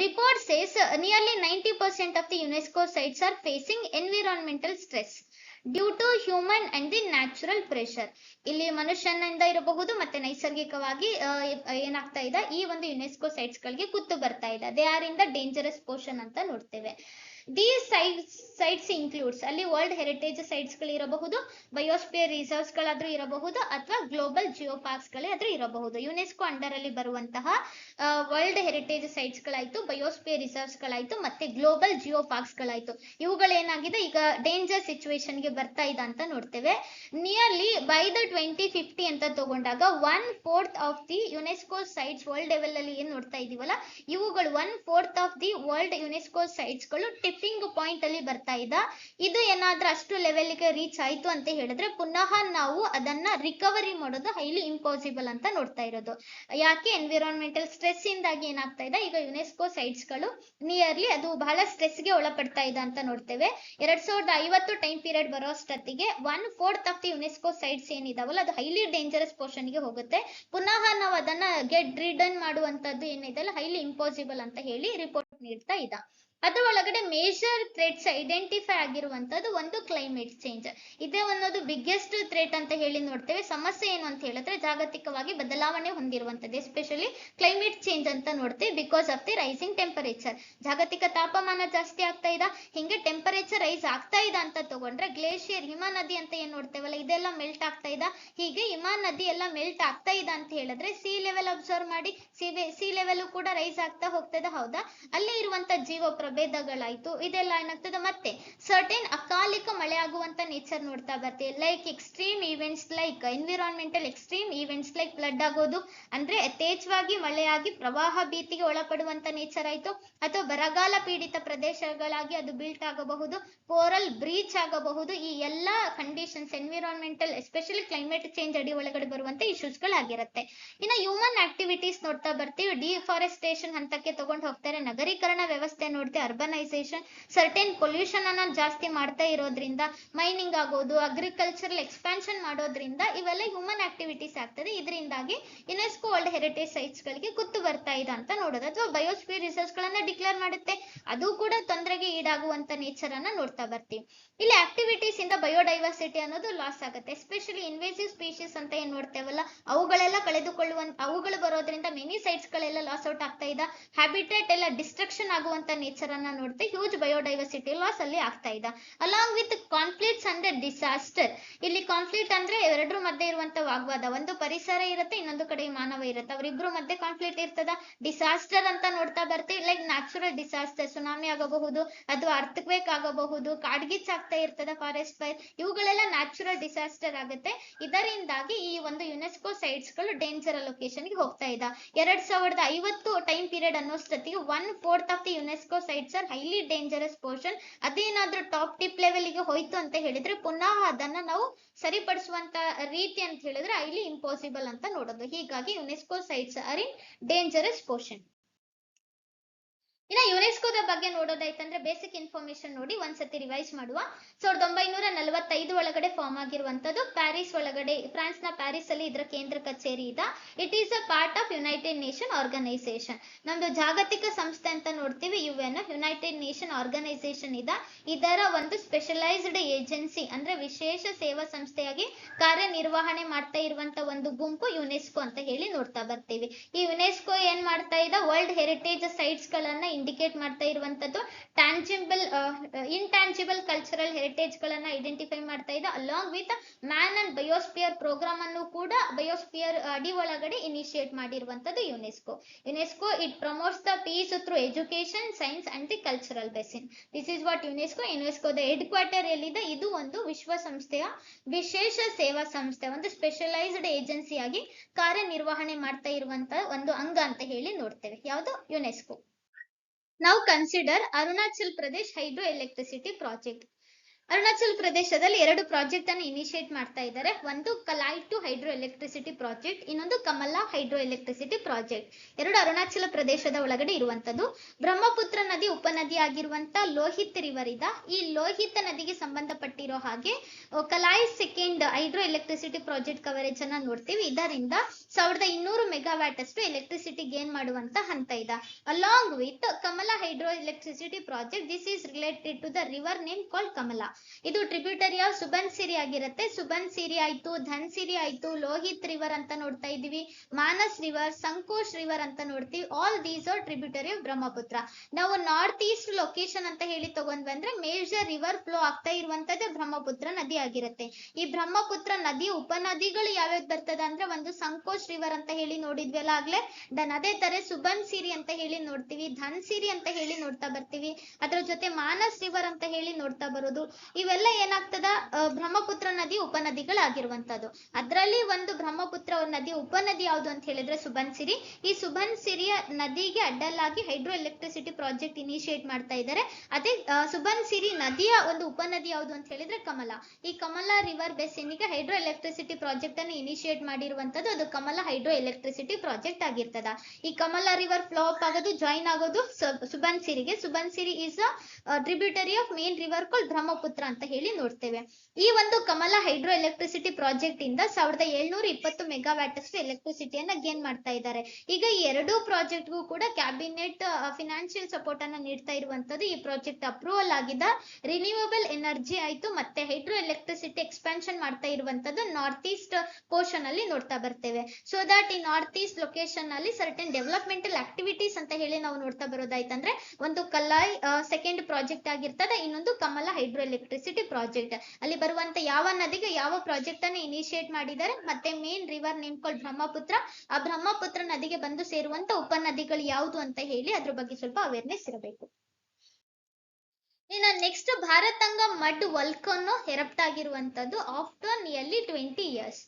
Report says nearly 90% of the UNESCO sites are facing environmental stress due to human and the natural pressure. ಇಲ್ಲಿ ಮನುಷ್ಯನಿಂದ ಇರಬಹುದು ಮತ್ತೆ ನೈಸರ್ಗಿಕವಾಗಿ ಏನಾಗ್ತಾ ಇದೆ, ಈ ಒಂದು ಯುನೆಸ್ಕೋ ಸೈಟ್ಸ್ ಗಳಿಗೆ ಕುತ್ತು ಬರ್ತಾ ಇದೆ. They are in the dangerous portion ಅಂತ ನೋಡ್ತೇವೆ. ದೀಸ್ ಸೈಟ್ಸ್ ಇನ್ಕ್ಲೂಡ್ಸ್ ಅಲ್ಲಿ ವರ್ಲ್ಡ್ ಹೆರಿಟೇಜ್ ಸೈಟ್ಸ್ ಗಳು ಇರಬಹುದು, ಬಯೋಸ್ಪಿಯರ್ ರಿಸರ್ವ್ಸ್ ಗಳಾದ್ರೂ ಇರಬಹುದು, ಅಥವಾ ಗ್ಲೋಬಲ್ ಜಿಯೋ ಪಾರ್ಕ್ಸ್ ಗಳಾದ್ರೂ ಇರಬಹುದು. ಯುನೆಸ್ಕೋ ಅಂಡರ್ ಅಲ್ಲಿ ಬರುವಂತಹ ವರ್ಲ್ಡ್ ಹೆರಿಟೇಜ್ ಸೈಟ್ಸ್ ಗಳಾಯ್ತು, ಬಯೋಸ್ಪಿಯರ್ ರಿಸರ್ವ್ಸ್ ಗಳಾಯ್ತು, ಮತ್ತೆ ಗ್ಲೋಬಲ್ ಜಿಯೋ ಪಾರ್ಕ್ಸ್ ಗಳಾಯ್ತು. ಇವುಗಳೇನಾಗಿದೆ ಈಗ ಡೇಂಜರ್ ಸಿಚುವೇಶನ್ ಗೆ ಬರ್ತಾ ಇದೆ ಅಂತ ನೋಡ್ತೇವೆ. ನಿಯರ್ಲಿ ಬೈ ದ 2050 ಅಂತ ತಗೊಂಡಾಗ 1/4 of the UNESCO sites world level ಅಲ್ಲಿ ಏನ್ ನೋಡ್ತಾ ಇದೀವಲ್ಲ, ಇವುಗಳು 1/4 of the world UNESCO sites ಗಳು ಟಿಪ್ಪಿಂಗ್ ಪಾಯಿಂಟ್ ಅಲ್ಲಿ ಬರ್ತಾ ಇದ್ದ. ಇದು ಏನಾದ್ರೂ ಅಷ್ಟು ಲೆವೆಲ್ಗೆ ರೀಚ್ ಆಯ್ತು ಅಂತ ಹೇಳಿದ್ರೆ ಪುನಃ ನಾವು ಅದನ್ನ ರಿಕವರಿ ಮಾಡೋದು ಹೈಲಿ ಇಂಪಾಸಿಬಲ್ ಅಂತ ನೋಡ್ತಾ ಇರೋದು. ಯಾಕೆ? ಎನ್ವಿರಾನ್ಮೆಂಟಲ್ ಸ್ಟ್ರೆಸ್ ಇಂದಾಗಿ ಏನಾಗ್ತಾ ಇದೆ, ಈಗ ಯುನೆಸ್ಕೋ ಸೈಟ್ಸ್ ಗಳು ನಿಯರ್ಲಿ ಅದು ಬಹಳ ಸ್ಟ್ರೆಸ್ ಗೆ ಒಳಪಡ್ತಾ ಇದೆ ಅಂತ ನೋಡ್ತೇವೆ. 2050 ಟೈಮ್ ಪೀರಿಯಡ್ ಬರೋ ಅಷ್ಟೊತ್ತಿಗೆ 1/4 ಆಫ್ ದಿ ಯುನೆಸ್ಕೋ ಸೈಟ್ಸ್ ಏನಿದಾವಲ್ಲ ಅದು ಹೈಲಿ ಡೇಂಜರಸ್ ಪೋರ್ಷನ್ ಗೆ ಹೋಗುತ್ತೆ. ಪುನಃ ನಾವು ಅದನ್ನ ಗೆಟ್ ರಿಡನ್ ಮಾಡುವಂತದ್ದು ಏನಿದೆ ಅಲ್ಲ ಹೈಲಿ ಇಂಪಾಸಿಬಲ್ ಅಂತ ಹೇಳಿ ರಿಪೋರ್ಟ್ ನೀಡ್ತಾ ಇದ್ದ. ಅದ್ರ ಒಳಗಡೆ ಮೇಜರ್ ಥ್ರೆಟ್ಸ್ ಐಡೆಂಟಿಫೈ ಆಗಿರುವಂತದ್ದು ಒಂದು ಕ್ಲೈಮೇಟ್ ಚೇಂಜ್. ಇದೇ ಅನ್ನೋದು ಬಿಗ್ಗೆಸ್ಟ್ ಥ್ರೆಟ್ ಅಂತ ಹೇಳಿ ನೋಡ್ತೇವೆ. ಸಮಸ್ಯೆ ಏನು ಅಂತ ಹೇಳಿದ್ರೆ ಜಾಗತಿಕವಾಗಿ ಬದಲಾವಣೆ ಹೊಂದಿರುವಂತದ್ದು, ಎಸ್ಪೆಷಲಿ ಕ್ಲೈಮೇಟ್ ಚೇಂಜ್ ಅಂತ ನೋಡ್ತೇವೆ. Because of the rising temperature, ಜಾಗತಿಕ ತಾಪಮಾನ ಜಾಸ್ತಿ ಆಗ್ತಾ ಇದೆ, ಹಿಂಗೆ ಟೆಂಪರೇಚರ್ ರೈಸ್ ಆಗ್ತಾ ಇದೆ ಅಂತ ತಗೊಂಡ್ರೆ ಗ್ಲೇಷಿಯರ್ ಹಿಮ ನದಿ ಅಂತ ಏನ್ ನೋಡ್ತೇವಲ್ಲ ಇದೆಲ್ಲ ಮೆಲ್ಟ್ ಆಗ್ತಾ ಇದೆ. ಹೀಗೆ ಹಿಮ ನದಿ ಎಲ್ಲ ಮೆಲ್ಟ್ ಆಗ್ತಾ ಇದೆ ಅಂತ ಹೇಳಿದ್ರೆ ಸಿ ಲೆವೆಲ್ ಅಬ್ಸರ್ವ್ ಮಾಡಿ, ಸಿ ಲೆವೆಲ್ ಕೂಡ ರೈಸ್ ಆಗ್ತಾ ಹೋಗ್ತದೆ, ಹೌದಾ? ಅಲ್ಲಿ ಇರುವಂತ ಜೀವ ಪ್ರಭೇದಗಳಾಯ್ತು ಇದೆಲ್ಲ ಏನಾಗ್ತದೆ. ಮತ್ತೆ ಸರ್ಟೆನ್ ಅಕಾಲಿಕ ಮಳೆ ಆಗುವಂತ ನೇಚರ್ ನೋಡ್ತಾ ಬರ್ತೀವಿ. Like extreme events like environmental extreme events like flood ಆಗೋದು, ಅಂದ್ರೆ ಯಥೇಚ್ಛವಾಗಿ ಮಳೆಯಾಗಿ ಪ್ರವಾಹ ಭೀತಿಗೆ ಒಳಪಡುವಂತ ನೇಚರ್ ಆಯ್ತು, ಅಥವಾ ಬರಗಾಲ ಪೀಡಿತ ಪ್ರದೇಶಗಳಾಗಿ ಅದು ಬಿಲ್ಟ್ ಆಗಬಹುದು, ಕೋರಲ್ ಬ್ರೀಚ್ ಆಗಬಹುದು. ಈ ಎಲ್ಲಾ conditions environmental especially climate change ಅಡಿ ಒಳಗಡೆ ಬರುವಂತ ಇಶ್ಯೂಸ್ ಗಳಾಗಿರುತ್ತೆ. ಇನ್ನು ಹ್ಯೂಮನ್ ಆಕ್ಟಿವಿಟೀಸ್ ನೋಡ್ತಾ ಬರ್ತೀವಿ. ಡಿಫಾರೆಸ್ಟೇಷನ್ ಹಂತಕ್ಕೆ ತಗೊಂಡು ಹೋಗ್ತಾರೆ. ನಗರೀಕರಣ ವ್ಯವಸ್ಥೆ ನೋಡ್ತೀವಿ, ಅರ್ಬನೈಸೇಷನ್, ಸರ್ಟೆನ್ ಪೊಲ್ಯೂಷನ್ ಅನ್ನ ಜಾಸ್ತಿ ಮಾಡ್ತಾ ಇರೋದ್ರಿಂದ, ಮೈನಿಂಗ್ ಆಗೋದು, ಅಗ್ರಿಕಲ್ಚರಲ್ ಎಕ್ಸ್ಪಾನ್ಷನ್ ಮಾಡೋದ್ರಿಂದ ಇವೆಲ್ಲ ಹ್ಯೂಮನ್ ಆಕ್ಟಿವಿಟೀಸ್ ಆಗ್ತದೆ. ಇದರಿಂದಾಗಿ ಯುನೆಸ್ಕೋ ವರ್ಲ್ಡ್ ಹೆರಿಟೇಜ್ ಸೈಟ್ಸ್ ಗಳಿಗೆ ಗುತ್ತು ಬರ್ತಾ ಇದೆ ಅಂತ ನೋಡೋದು. ಅಥವಾ ಬಯೋಸ್ಫಿಯರ್ ರಿಸರ್ವ್ಸ್ ಗಳನ್ನ ಡಿಕ್ಲೇರ್ ಮಾಡುತ್ತೆ, ಅದು ಕೂಡ ತೊಂದರೆಗೆ ಈಡಾಗುವಂತ ನೇಚರ್ ಅನ್ನ ನೋಡ್ತಾ ಬರ್ತೀವಿ. ಇಲ್ಲಿ ಆಕ್ಟಿವಿಟೀಸ್ ಇಂದ ಬಯೋಡೈವರ್ಸಿಟಿ ಅನ್ನೋದು ಲಾಸ್ ಆಗುತ್ತೆ. ಎಸ್ಪೆಷಲಿ ಇನ್ವೇಸಿವ್ ಸ್ಪೀಶೀಸ್ ಅಂತ ಏನ್ ನೋಡ್ತೇವಲ್ಲ ಅವುಗಳೆಲ್ಲ ಅವುಗಳು ಬರೋದ್ರಿಂದ ಮೆನಿ ಸೈಟ್ಸ್ ಗಳೆಲ್ಲ ಲಾಸ್ ಔಟ್ ಆಗ್ತಾ ಇದೆ. ಹ್ಯಾಬಿಟೇಟ್ ಎಲ್ಲ ಡಿಸ್ಟ್ರಕ್ಷನ್ ಆಗುವಂತ ನೇಚರ್ ಅನ್ನ ನೋಡ್ತೀವಿ. ಹ್ಯೂಜ್ ಬಯೋಡೈವರ್ಸಿಟಿ ಲಾಸ್ ಅಲ್ಲಿ ಆಗ್ತಾ ಇದೆ. Along with conflicts and disaster. ಇಲ್ಲಿ ಕಾನ್ಫ್ಲಿಕ್ಟ್ ಅಂದ್ರೆ ಎರಡರ ಮಧ್ಯೆ ಇರುವಂತ ವಾಗ್ವಾದ, ಒಂದು ಪರಿಸರ ಇರುತ್ತೆ, ಇನ್ನೊಂದು ಕಡೆ ಮಾನವ ಇರುತ್ತೆ, ಅವರಿಬ್ರು ಮಧ್ಯೆ ಕಾನ್ಫ್ಲಿಕ್ಟ್ ಇರ್ತದ. ಡಿಸಾಸ್ಟರ್ ಅಂತ ನೋಡ್ತಾ ಬರ್ತೀವಿ, ಲೈಕ್ ನ್ಯಾಚುರಲ್ ಡಿಸಾಸ್ಟರ್, ಸುನಾಮಿ ಆಗಬಹುದು ಅಥವಾ ಅರ್ಥಕ್ವೇಕ್ ಆಗಬಹುದು, ಕಾಡ್ಗಿಚ್ಚ ಆಗ್ತಾ ಇರ್ತದೆ, ಫಾರೆಸ್ಟ್ ಫೈರ್, ಇವುಗಳೆಲ್ಲ ನ್ಯಾಚುರಲ್ ಡಿಸಾಸ್ಟರ್ ಆಗುತ್ತೆ. ಇದರಿಂದಾಗಿ ಈ ಒಂದು ಯುನೆಸ್ಕೋ ಸೈಟ್ಸ್ ಗಳು ಡೇಂಜರ್ ಲೊಕೇಶನ್ ಗೆ ಹೋಗ್ತಾ ಇದೆ. 2050 ಟೈಮ್ ಪೀರಿಯಡ್ ಅನ್ನೋಷ್ಟೊತ್ತಿಗೆ 1/4 of the UNESCO sites are highly dangerous portion. ಅದೇನಾದ್ರೂ ಟಾಪ್ ಟಿಪ್ ಲೆವೆಲ್ ಗೆ ಹೋಯ್ತು ಅಂತ ಹೇಳಿದ್ರೆ ಪುನಃ ಅದನ್ನ ನಾವು ಸರಿಪಡಿಸುವಂತ ರೀತಿ ಅಂತ ಹೇಳಿದ್ರೆ ಹೈಲಿ ಇಂಪಾಸಿಬಲ್ ಅಂತ ನೋಡೋದು. ಹೀಗಾಗಿ ಯುನೆಸ್ಕೋ ಸೈಟ್ಸ್ ಆರ್ ಇನ್ ಡೇಂಜರಸ್ ಪೋರ್ಷನ್. ಇನ್ನ ಯುನೆಸ್ಕೋದ ಬಗ್ಗೆ ನೋಡೋದಾಯ್ತಂದ್ರೆ ಬೇಸಿಕ್ ಇನ್ಫಾರ್ಮೇಶನ್ ನೋಡಿ ಒಂದ್ಸತಿ ರಿವೈಸ್ ಮಾಡುವ. 1945 ಒಳಗಡೆ ಫಾರ್ಮ್ ಆಗಿರುವಂತದ್ದು. ಪ್ಯಾರಿಸ್ ಒಳಗಡೆ, ಫ್ರಾನ್ಸ್ ನ ಪ್ಯಾರಿಸ್ ಅಲ್ಲಿ ಇದರ ಕೇಂದ್ರ ಕಚೇರಿ ಇದೆ. It is a part of United Nation organisation. ನಮ್ದು ಜಾಗತಿಕ ಸಂಸ್ಥೆ ಅಂತ ನೋಡ್ತೀವಿ UN, ಯುನೈಟೆಡ್ ನೇಷನ್ ಆರ್ಗನೈಸೇಷನ್ ಇದೆ. ಇದರ ಒಂದು ಸ್ಪೆಷಲೈಸ್ಡ್ ಏಜೆನ್ಸಿ ಅಂದ್ರೆ ವಿಶೇಷ ಸೇವಾ ಸಂಸ್ಥೆಯಾಗಿ ಕಾರ್ಯನಿರ್ವಹಣೆ ಮಾಡ್ತಾ ಇರುವಂತ ಒಂದು ಗುಂಪು ಯುನೆಸ್ಕೋ ಅಂತ ಹೇಳಿ ನೋಡ್ತಾ ಬರ್ತೀವಿ. ಈ ಯುನೆಸ್ಕೋ ಏನ್ ಮಾಡ್ತಾ ಇದೆ, ವರ್ಲ್ಡ್ ಹೆರಿಟೇಜ್ ಸೈಟ್ಸ್ ಗಳನ್ನ ಇಂಡಿಕೇಟ್ ಮಾಡ್ತಾ ಇರುವಂತದ್ದು, ಟ್ಯಾಂಜಿಬಲ್ ಇಂಟ್ಯಾಂಜಿಬಲ್ ಕಲ್ಚರಲ್ ಹೆರಿಟೇಜ್ ಗಳನ್ನ ಐಡೆಂಟಿಫೈ ಮಾಡ್ತಾ ಇದೆ. Along with man and biosphere programme ಅನ್ನು ಕೂಡ ಬಯೋಸ್ಫಿಯರ್ ಅಡಿ ಒಳಗಡೆ ಇನಿಶಿಯೇಟ್ ಮಾಡಿರುವಂತದ್ದು UNESCO. It promotes the peace through education, science and the cultural basin. This is what ಯುನೆಸ್ಕೋದ ಹೆಡ್ ಕ್ವಾರ್ಟರ್ ಎಲ್ಲಿದೆ. ಇದು ಒಂದು ವಿಶ್ವಸಂಸ್ಥೆಯ ವಿಶೇಷ ಸೇವಾ ಸಂಸ್ಥೆ, ಒಂದು ಸ್ಪೆಷಲೈಸ್ಡ್ ಏಜೆನ್ಸಿಯಾಗಿ ಕಾರ್ಯನಿರ್ವಹಣೆ ಮಾಡ್ತಾ ಇರುವಂತ ಒಂದು ಅಂಗ ಅಂತ ಹೇಳಿ ನೋಡ್ತೇವೆ. ಯಾವುದು? UNESCO. Now consider Arunachal Pradesh hydro electricity project. Arunachal ಪ್ರದೇಶದಲ್ಲಿ 2 ಪ್ರಾಜೆಕ್ಟ್ ಅನ್ನು ಇನಿಶಿಯೇಟ್ ಮಾಡ್ತಾ ಇದ್ದಾರೆ. ಒಂದು ಕಲಾಯ್ ಟು ಹೈಡ್ರೋ ಎಲೆಕ್ಟ್ರಿಸಿಟಿ ಪ್ರಾಜೆಕ್ಟ್, ಇನ್ನೊಂದು Kamala hydro electricity project. 2 Arunachal ಪ್ರದೇಶದ ಒಳಗಡೆ ಇರುವಂತದ್ದು. ಬ್ರಹ್ಮಪುತ್ರ ನದಿ ಉಪನದಿ ಆಗಿರುವಂತ ಲೋಹಿತ್ ರಿವರ್ ಇದೆ. ಈ ಲೋಹಿತ್ ನದಿಗೆ ಸಂಬಂಧಪಟ್ಟಿರೋ ಹಾಗೆ Kalai second hydro electricity project coverage ಅನ್ನ ನೋಡ್ತೀವಿ. ಇದರಿಂದ 1200 ಮೆಗಾವ್ಯಾಟ್ ಅಷ್ಟು ಎಲೆಕ್ಟ್ರಿಸಿಟಿ ಗೇನ್ ಮಾಡುವಂತ ಹಂತ ಇದೆ. Along with Kamala hydro electricity project, this is related to the river name called Kamala. ಇದು ಟ್ರಿಬ್ಯೂಟರಿ ಆಫ್ ಸುಬನ್ಸಿರಿ ಆಗಿರುತ್ತೆ. ಸುಬನ್ಸಿರಿ ಆಯ್ತು, ಧನ್ಸಿರಿ ಆಯ್ತು, ಲೋಹಿತ್ ರಿವರ್ ಅಂತ ನೋಡ್ತಾ ಇದೀವಿ, ಮಾನಸ್ ರಿವರ್, ಸಂಕೋಶ್ ರಿವರ್ ಅಂತ ನೋಡ್ತೀವಿ. All these are tributary of Brahmaputra. ನಾವು ನಾರ್ತ್ ಈಸ್ಟ್ ಲೊಕೇಶನ್ ಅಂತ ಹೇಳಿ ತಗೊಂಡ್ ಬಂದ್ರೆ ಮೇಜರ್ ರಿವರ್ ಫ್ಲೋ ಆಗ್ತಾ ಇರುವಂತದ್ದು ಬ್ರಹ್ಮಪುತ್ರ ನದಿ ಆಗಿರುತ್ತೆ. ಈ ಬ್ರಹ್ಮಪುತ್ರ ನದಿ ಉಪನದಿಗಳು ಯಾವ್ಯಾವ್ದು ಬರ್ತದೆ ಅಂದ್ರೆ, ಒಂದು ಸಂಕೋಶ್ ರಿವರ್ ಅಂತ ಹೇಳಿ ನೋಡಿದ್ವಲ್ಲ ಆಗ್ಲೇ, ಅದೇ ತರ ಸುಬನ್ಸಿರಿ ಅಂತ ಹೇಳಿ ನೋಡ್ತೀವಿ, ಧನ್ಸಿರಿ ಅಂತ ಹೇಳಿ ನೋಡ್ತಾ ಬರ್ತೀವಿ, ಅದ್ರ ಜೊತೆ ಮಾನಸ್ ರಿವರ್ ಅಂತ ಹೇಳಿ ನೋಡ್ತಾ ಬರೋದು. ಇವೆಲ್ಲ ಏನಾಗ್ತದ ಬ್ರಹ್ಮಪುತ್ರ ನದಿ ಉಪನದಿಗಳಾಗಿರುವಂತದ್ದು. ಅದರಲ್ಲಿ ಒಂದು ಬ್ರಹ್ಮಪುತ್ರ ನದಿ ಉಪನದಿ ಯಾವುದು ಅಂತ ಹೇಳಿದ್ರೆ ಸುಬನ್ಸಿರಿ. ಈ ಸುಬನ್ಸಿರಿಯ ನದಿಗೆ ಅಡ್ಡಲಾಗಿ ಹೈಡ್ರೋ ಎಲೆಕ್ಟ್ರಿಸಿಟಿ ಪ್ರಾಜೆಕ್ಟ್ ಇನಿಶಿಯೇಟ್ ಮಾಡ್ತಾ ಇದ್ದಾರೆ. ಅದೇ ಸುಬನ್ಸಿರಿ ನದಿಯ ಒಂದು ಉಪನದಿ ಯಾವುದು ಅಂತ ಹೇಳಿದ್ರೆ ಕಮಲಾ. ಈ ಕಮಲಾ ರಿವರ್ ಬೇಸಿನ್ಗೆ ಹೈಡ್ರೋ ಎಲೆಕ್ಟ್ರಿಸಿಟಿ ಪ್ರಾಜೆಕ್ಟ್ ಅನ್ನು ಇನಿಶಿಯೇಟ್ ಮಾಡಿರುವಂತದ್ದು ಅದು ಕಮಲಾ ಹೈಡ್ರೋ ಎಲೆಕ್ಟ್ರಿಸಿಟಿ ಪ್ರಾಜೆಕ್ಟ್ ಆಗಿರ್ತದ. ಈ ಕಮಲಾ ರಿವರ್ ಫ್ಲೋ ಅಪ್ ಆಗೋದು ಜಾಯಿನ್ ಆಗೋದು ಸುಬನ್ಸಿರಿಗೆ. Subansiri is a tributary of main river called Brahmaputra ಅಂತ ಹೇಳಿ ನೋಡ್ತೇವೆ. ಈ ಒಂದು ಕಮಲಾ ಹೈಡ್ರೋ ಎಲೆಕ್ಟ್ರಿಸಿಟಿ ಪ್ರಾಜೆಕ್ಟ್ ಇಂದ 1720 ಮೆಗಾವ್ಯಾಟ್ ಅಷ್ಟು ಎಲೆಕ್ಟ್ರಿಸಿಟಿಯನ್ನ ಗೇನ್ ಮಾಡ್ತಾ ಇದ್ದಾರೆ. ಈಗ ಈ ಎರಡೂ ಪ್ರಾಜೆಕ್ಟ್ಗೂ ಕೂಡ ಕ್ಯಾಬಿನೆಟ್ ಫಿನಾನ್ಷಿಯಲ್ ಸಪೋರ್ಟ್ ಅನ್ನ ನೀಡ್ತಾ ಇರುವಂತದ್ದು. ಈ ಪ್ರಾಜೆಕ್ಟ್ ಅಪ್ರೂವಲ್ ಆಗಿದ ರಿನ್ಯೂವಬಲ್ ಎನರ್ಜಿ ಆಯ್ತು ಮತ್ತೆ ಹೈಡ್ರೋ ಎಲೆಕ್ಟ್ರಿಸಿಟಿ ಎಕ್ಸ್ಪಾನ್ಷನ್ ಮಾಡ್ತಾ ಇರುವಂತದ್ದು ನಾರ್ತ್ ಈಸ್ಟ್ ಪೋರ್ಷನ್ ಅಲ್ಲಿ ನೋಡ್ತಾ ಬರ್ತೇವೆ. ಸೊ ದಟ್ ಈ ನಾರ್ತ್ ಈಸ್ಟ್ ಲೊಕೇಶನ್ ಅಲ್ಲಿ ಸರ್ಟನ್ ಡೆವಲಪ್ಮೆಂಟಲ್ ಆಕ್ಟಿವಿಟೀಸ್ ಅಂತ ಹೇಳಿ ನಾವು ನೋಡ್ತಾ ಬರೋದಾಯ್ತಂದ್ರೆ ಒಂದು ಕಲ್ಲಾಯ್ ಸೆಕೆಂಡ್ ಪ್ರಾಜೆಕ್ಟ್ ಆಗಿರ್ತದೆ, ಇನ್ನೊಂದು ಕಮಲಾ ಹೈಡ್ರೋ ಎಲೆಕ್ಟ್ರಿಸಿಟಿ ಪ್ರಾಜೆಕ್ಟ್. ಅಲ್ಲಿ ಬರುವಂತ ಯಾವ ನದಿಗೆ ಯಾವ ಪ್ರಾಜೆಕ್ಟ್ ಅನ್ನು ಇನಿಶಿಯೇಟ್ ಮಾಡಿದ್ದಾರೆ ಮತ್ತೆ main river name called Brahmaputra, ಆ ಬ್ರಹ್ಮಪುತ್ರ ನದಿಗೆ ಬಂದು ಸೇರುವಂತ ಉಪನದಿಗಳು ಯಾವುದು ಅಂತ ಹೇಳಿ ಅದ್ರ ಬಗ್ಗೆ ಸ್ವಲ್ಪ ಅವೇರ್ನೆಸ್ ಇರಬೇಕು. ಇನ್ನು ನೆಕ್ಸ್ಟ್ ಭಾರತಂಗ ಮಡ್ ವಲ್ಕನೋ ಎರಪ್ಟ್ ಆಗಿರುವಂತದ್ದು ಆಫ್ಟರ್ ನಿಯರ್ಲಿ 20 years.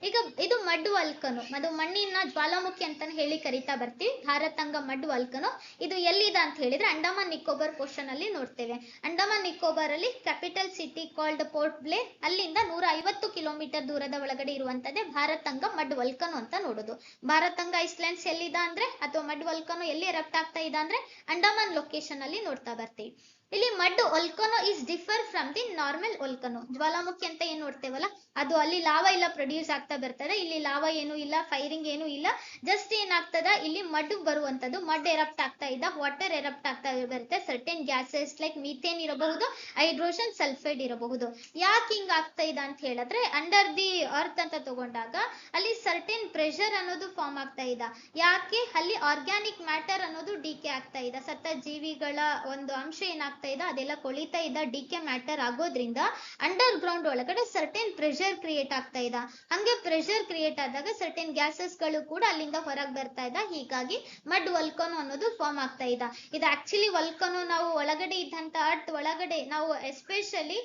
ಈಗ ಇದು ಮಡ್ ವಲ್ಕನೋ, ಅದು ಮಣ್ಣಿನ ಜ್ವಾಲಾಮುಖಿ ಅಂತಾನೆ ಹೇಳಿ ಕರಿತಾ ಬರ್ತೀವಿ. ಭಾರತಂಗ ಮಡ್ ವಲ್ಕನೋ ಇದು ಎಲ್ಲಿದೆ ಅಂತ ಹೇಳಿದ್ರೆ ಅಂಡಮಾನ್ ನಿಕೋಬಾರ್ ಪೋರ್ಷನ್ ಅಲ್ಲಿ ನೋಡ್ತೇವೆ. ಅಂಡಮಾನ್ ನಿಕೋಬಾರ್ ಅಲ್ಲಿ capital city called port Blair, ಅಲ್ಲಿಂದ 150 ಕಿಲೋಮೀಟರ್ ದೂರದ ಒಳಗಡೆ ಇರುವಂತದ್ದೇ ಭಾರತಂಗ ಮಡ್ ವಲ್ಕನೋ ಅಂತ ನೋಡೋದು. ಭಾರತಂಗ ಐಸ್ಲ್ಯಾಂಡ್ಸ್ ಎಲ್ಲಿದ ಅಂದ್ರೆ ಅಥವಾ ಮಡ್ ವಲ್ಕನೋ ಎಲ್ಲಿ ಎರಪ್ಟ್ ಆಗ್ತಾ ಇದೆ ಅಂದ್ರೆ ಅಂಡಮಾನ್ ಲೊಕೇಶನ್ ಅಲ್ಲಿ ನೋಡ್ತಾ ಬರ್ತೀವಿ. ಇಲ್ಲಿ mud volcano is differ from the normal volcano. ಜ್ವಾಲಾಮುಖಿ ಅಂತ ಏನ್ ನೋಡ್ತೇವಲ್ಲ ಅದು ಅಲ್ಲಿ ಲಾವಾ ಇಲ್ಲ ಪ್ರೊಡ್ಯೂಸ್ ಆಗ್ತಾ ಬರ್ತದೆ. ಇಲ್ಲಿ ಲಾವಾ ಏನು ಇಲ್ಲ, ಫೈರಿಂಗ್ ಏನು ಇಲ್ಲ, ಜಸ್ಟ್ ಏನಾಗ್ತದ ಇಲ್ಲಿ ಮಡ್ ಬರುವಂತದ್ದು, ಮಡ್ ಎರಪ್ಟ್ ಆಗ್ತಾ ಇದ್ದ ವಾಟರ್ ಎರಪ್ಟ್ ಆಗ್ತಾ ಬರುತ್ತೆ. ಸರ್ಟೆನ್ ಗ್ಯಾಸಸ್ ಲೈಕ್ ಮೀಥೇನ್ ಇರಬಹುದು, ಹೈಡ್ರೋಜನ್ ಸಲ್ಫೈಡ್ ಇರಬಹುದು. ಯಾಕೆ ಹಿಂಗ್ ಆಗ್ತಾ ಇದೆ ಅಂತ ಹೇಳಿದ್ರೆ ಅಂಡರ್ ದಿ ಅರ್ತ್ ಅಂತ ತಗೊಂಡಾಗ ಅಲ್ಲಿ ಸರ್ಟೆನ್ ಪ್ರೆಷರ್ ಅನ್ನೋದು ಫಾರ್ಮ್ ಆಗ್ತಾ ಇದೆ. ಯಾಕೆ ಅಲ್ಲಿ ಆರ್ಗ್ಯಾನಿಕ್ ಮ್ಯಾಟರ್ ಅನ್ನೋದು ಡಿಕೆ ಆಗ್ತಾ ಇದೆ. ಸತ್ತ ಜೀವಿಗಳ ಒಂದು ಅಂಶ ಏನಾಗ್ತಾ ಇದೆ ಅದೆಲ್ಲ ಕೊಳಿತಾ ಇದ್ದ ಡಿಕೆ ಮ್ಯಾಟರ್ ಆಗೋದ್ರಿಂದ ಅಂಡರ್ ಗ್ರೌಂಡ್ ಒಳಗಡೆ ಸರ್ಟೆನ್ ಪ್ರೆಷರ್ ಕ್ರಿಯೇಟ್ ಆಗ್ತಾ ಇದೆ. ಹಂಗೆ ಪ್ರೆಷರ್ ಕ್ರಿಯೇಟ್ ಆದಾಗ ಸರ್ಟೆನ್ ಗ್ಯಾಸಸ್ ಗಳು ಕೂಡ ಅಲ್ಲಿಂದ ಹೊರಗೆ ಬರ್ತಾ ಇದೆ. ಹೀಗಾಗಿ ಮಡ್ ವಲ್ಕನೋ ಅನ್ನೋದು ಫಾರ್ಮ್ ಆಗ್ತಾ ಇದೆ. ಇದು ಆಕ್ಚುಲಿ ವಲ್ಕನೋ ನಾವು ಒಳಗಡೆ ಇದ್ದಂತ ಅರ್ತ್ ಒಳಗಡೆ ನಾವು ಎಸ್ಪೆಷಲಿ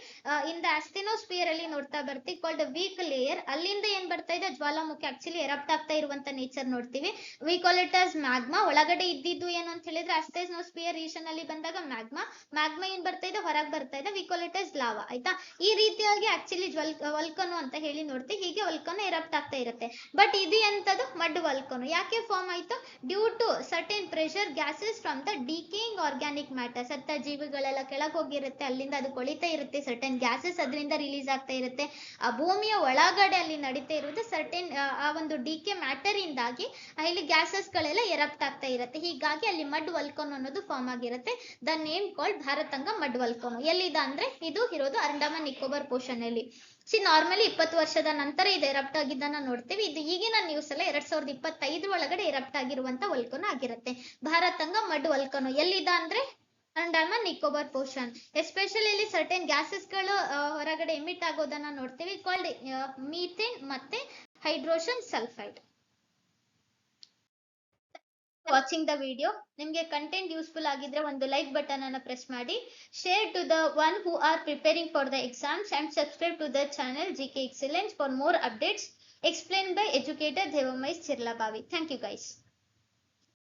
ಇನ್ ದ ಆಸ್ಟೆನೋಸ್ಫಿಯರ್ ಅಲ್ಲಿ ನೋಡ್ತಾ ಬರ್ತೀವಿ ಕಾಲ್ಡ್ ವೀಕ್ ಲೇಯರ್. ಅಲ್ಲಿಂದ ಏನ್ ಬರ್ತಾ ಇದೆ ಜ್ವಾಲಾಮುಖಿ ಆಕ್ಚುಲಿ ಎರಪ್ಟ್ ಆಗ್ತಾ ಇರುವಂತ ನೇಚರ್ ನೋಡ್ತೀವಿ. We call it as magma. ಒಳಗಡೆ ಇದ್ದಿದ್ದು ಏನು ಅಂತ ಹೇಳಿದ್ರೆ ಆಸ್ಟೆನೋಸ್ಫಿಯರ್ ರೀಜನ್ ಅಲ್ಲಿ ಬಂದಾಗ ಮ್ಯಾಗ್ಮಾ ಏನ್ ಬರ್ತಾ ಇದೆ ಹೊರಗೆ ಬರ್ತಾ ಇದೆ. We call it as lava. ಆಯ್ತಾ, ಈ ರೀತಿಯಾಗಿ ಆಕ್ಚುಲಿ ವಲ್ಕನೋ ಅಂತ ಹೇಳಿ ನೋಡ್ತೀವಿ. ಹೀಗೆ ವಲ್ಕನೋ ಎರಪ್ಟ್ ಆಗ್ತಾ ಇರುತ್ತೆ. ಬಟ್ ಇದು ಎಂತದು ಮಡ್ ವಲ್ಕನೋ ಯಾಕೆ ಫಾರ್ಮ್ ಆಯ್ತು? Due to certain pressure gases from the decaying organic matter. ಸತ್ತ ಜೀವಿಗಳೆಲ್ಲ ಕೆಳಗೆ ಹೋಗಿರುತ್ತೆ, ಅಲ್ಲಿಂದ ಅದು ಕೊಳಿತಾ ಇರುತ್ತೆ, ಸರ್ಟೆನ್ ಗ್ಯಾಸಸ್ ಅದರಿಂದ ರಿಲೀಸ್ ಆಗ್ತಾ ಇರುತ್ತೆ. ಆ ಭೂಮಿಯ ಒಳಗಡೆ ಅಲ್ಲಿ ನಡೀತಾ ಇರುವುದು ಸರ್ಟೆನ್ ಆ ಒಂದು ಡಿಕೆ ಮ್ಯಾಟರ್ ಇಂದಾಗಿ ಇಲ್ಲಿ ಗ್ಯಾಸಸ್ ಗಳೆಲ್ಲ ಎರಪ್ಟ್ ಆಗ್ತಾ ಇರುತ್ತೆ. ಹೀಗಾಗಿ ಅಲ್ಲಿ ಮಡ್ ವಲ್ಕನೋ ಅನ್ನೋದು ಫಾರ್ಮ್ ಆಗಿರುತ್ತೆ. The name called Baratang mud volcano. ಎಲ್ಲಿದೆ ಅಂದ್ರೆ ಇದು ಇರೋದು ಅಂಡಮಾನ್ ನಿಕೋಬಾರ್ ಪೋರ್ಷನ್ ಅಲ್ಲಿ. ನಾರ್ಮಲಿ 20 ವರ್ಷದ ನಂತರ ಇದು ಎರಪ್ಟ್ ಆಗಿದ್ದನ್ನ ನೋಡ್ತೀವಿ. ಇದು ಈಗಿನ ನ್ಯೂಸ್ ಅಲ್ಲ, 2025 ಒಳಗಡೆ ಎರಪ್ಟ್ ಆಗಿರುವಂತ ವಲ್ಕನೋ ಆಗಿರುತ್ತೆ. ಭಾರತಂಗ ಮಡ್ ವಲ್ಕನೋ ಎಲ್ಲಿದೆ ಅಂದ್ರೆ ಅಂಡಮಾನ್ ನಿಕೋಬಾರ್ ಪೋರ್ಷನ್. ಎಸ್ಪೆಷಲಿ ಇಲ್ಲಿ ಸರ್ಟೆನ್ ಗ್ಯಾಸಸ್ ಗಳು ಹೊರಗಡೆ ಎಮಿಟ್ ಆಗೋದನ್ನ ನೋಡ್ತೀವಿ ಕಾಲ್ಡ್ ಮೀಥೇನ್ ಮತ್ತೆ hydrogen sulphide. Watching the video. ನಿಮಗೆ ಕಂಟೆಂಟ್ ಯೂಸ್ಫುಲ್ ಆಗಿದ್ರೆ ಒಂದು ಲೈಕ್ ಬಟನ್ ಅನ್ನು ಪ್ರೆಸ್ ಮಾಡಿ, share to the one who are preparing for the exams and subscribe to the channel GK Excellence for more updates explained by educator Devamais Chirlabavi. Thank you guys.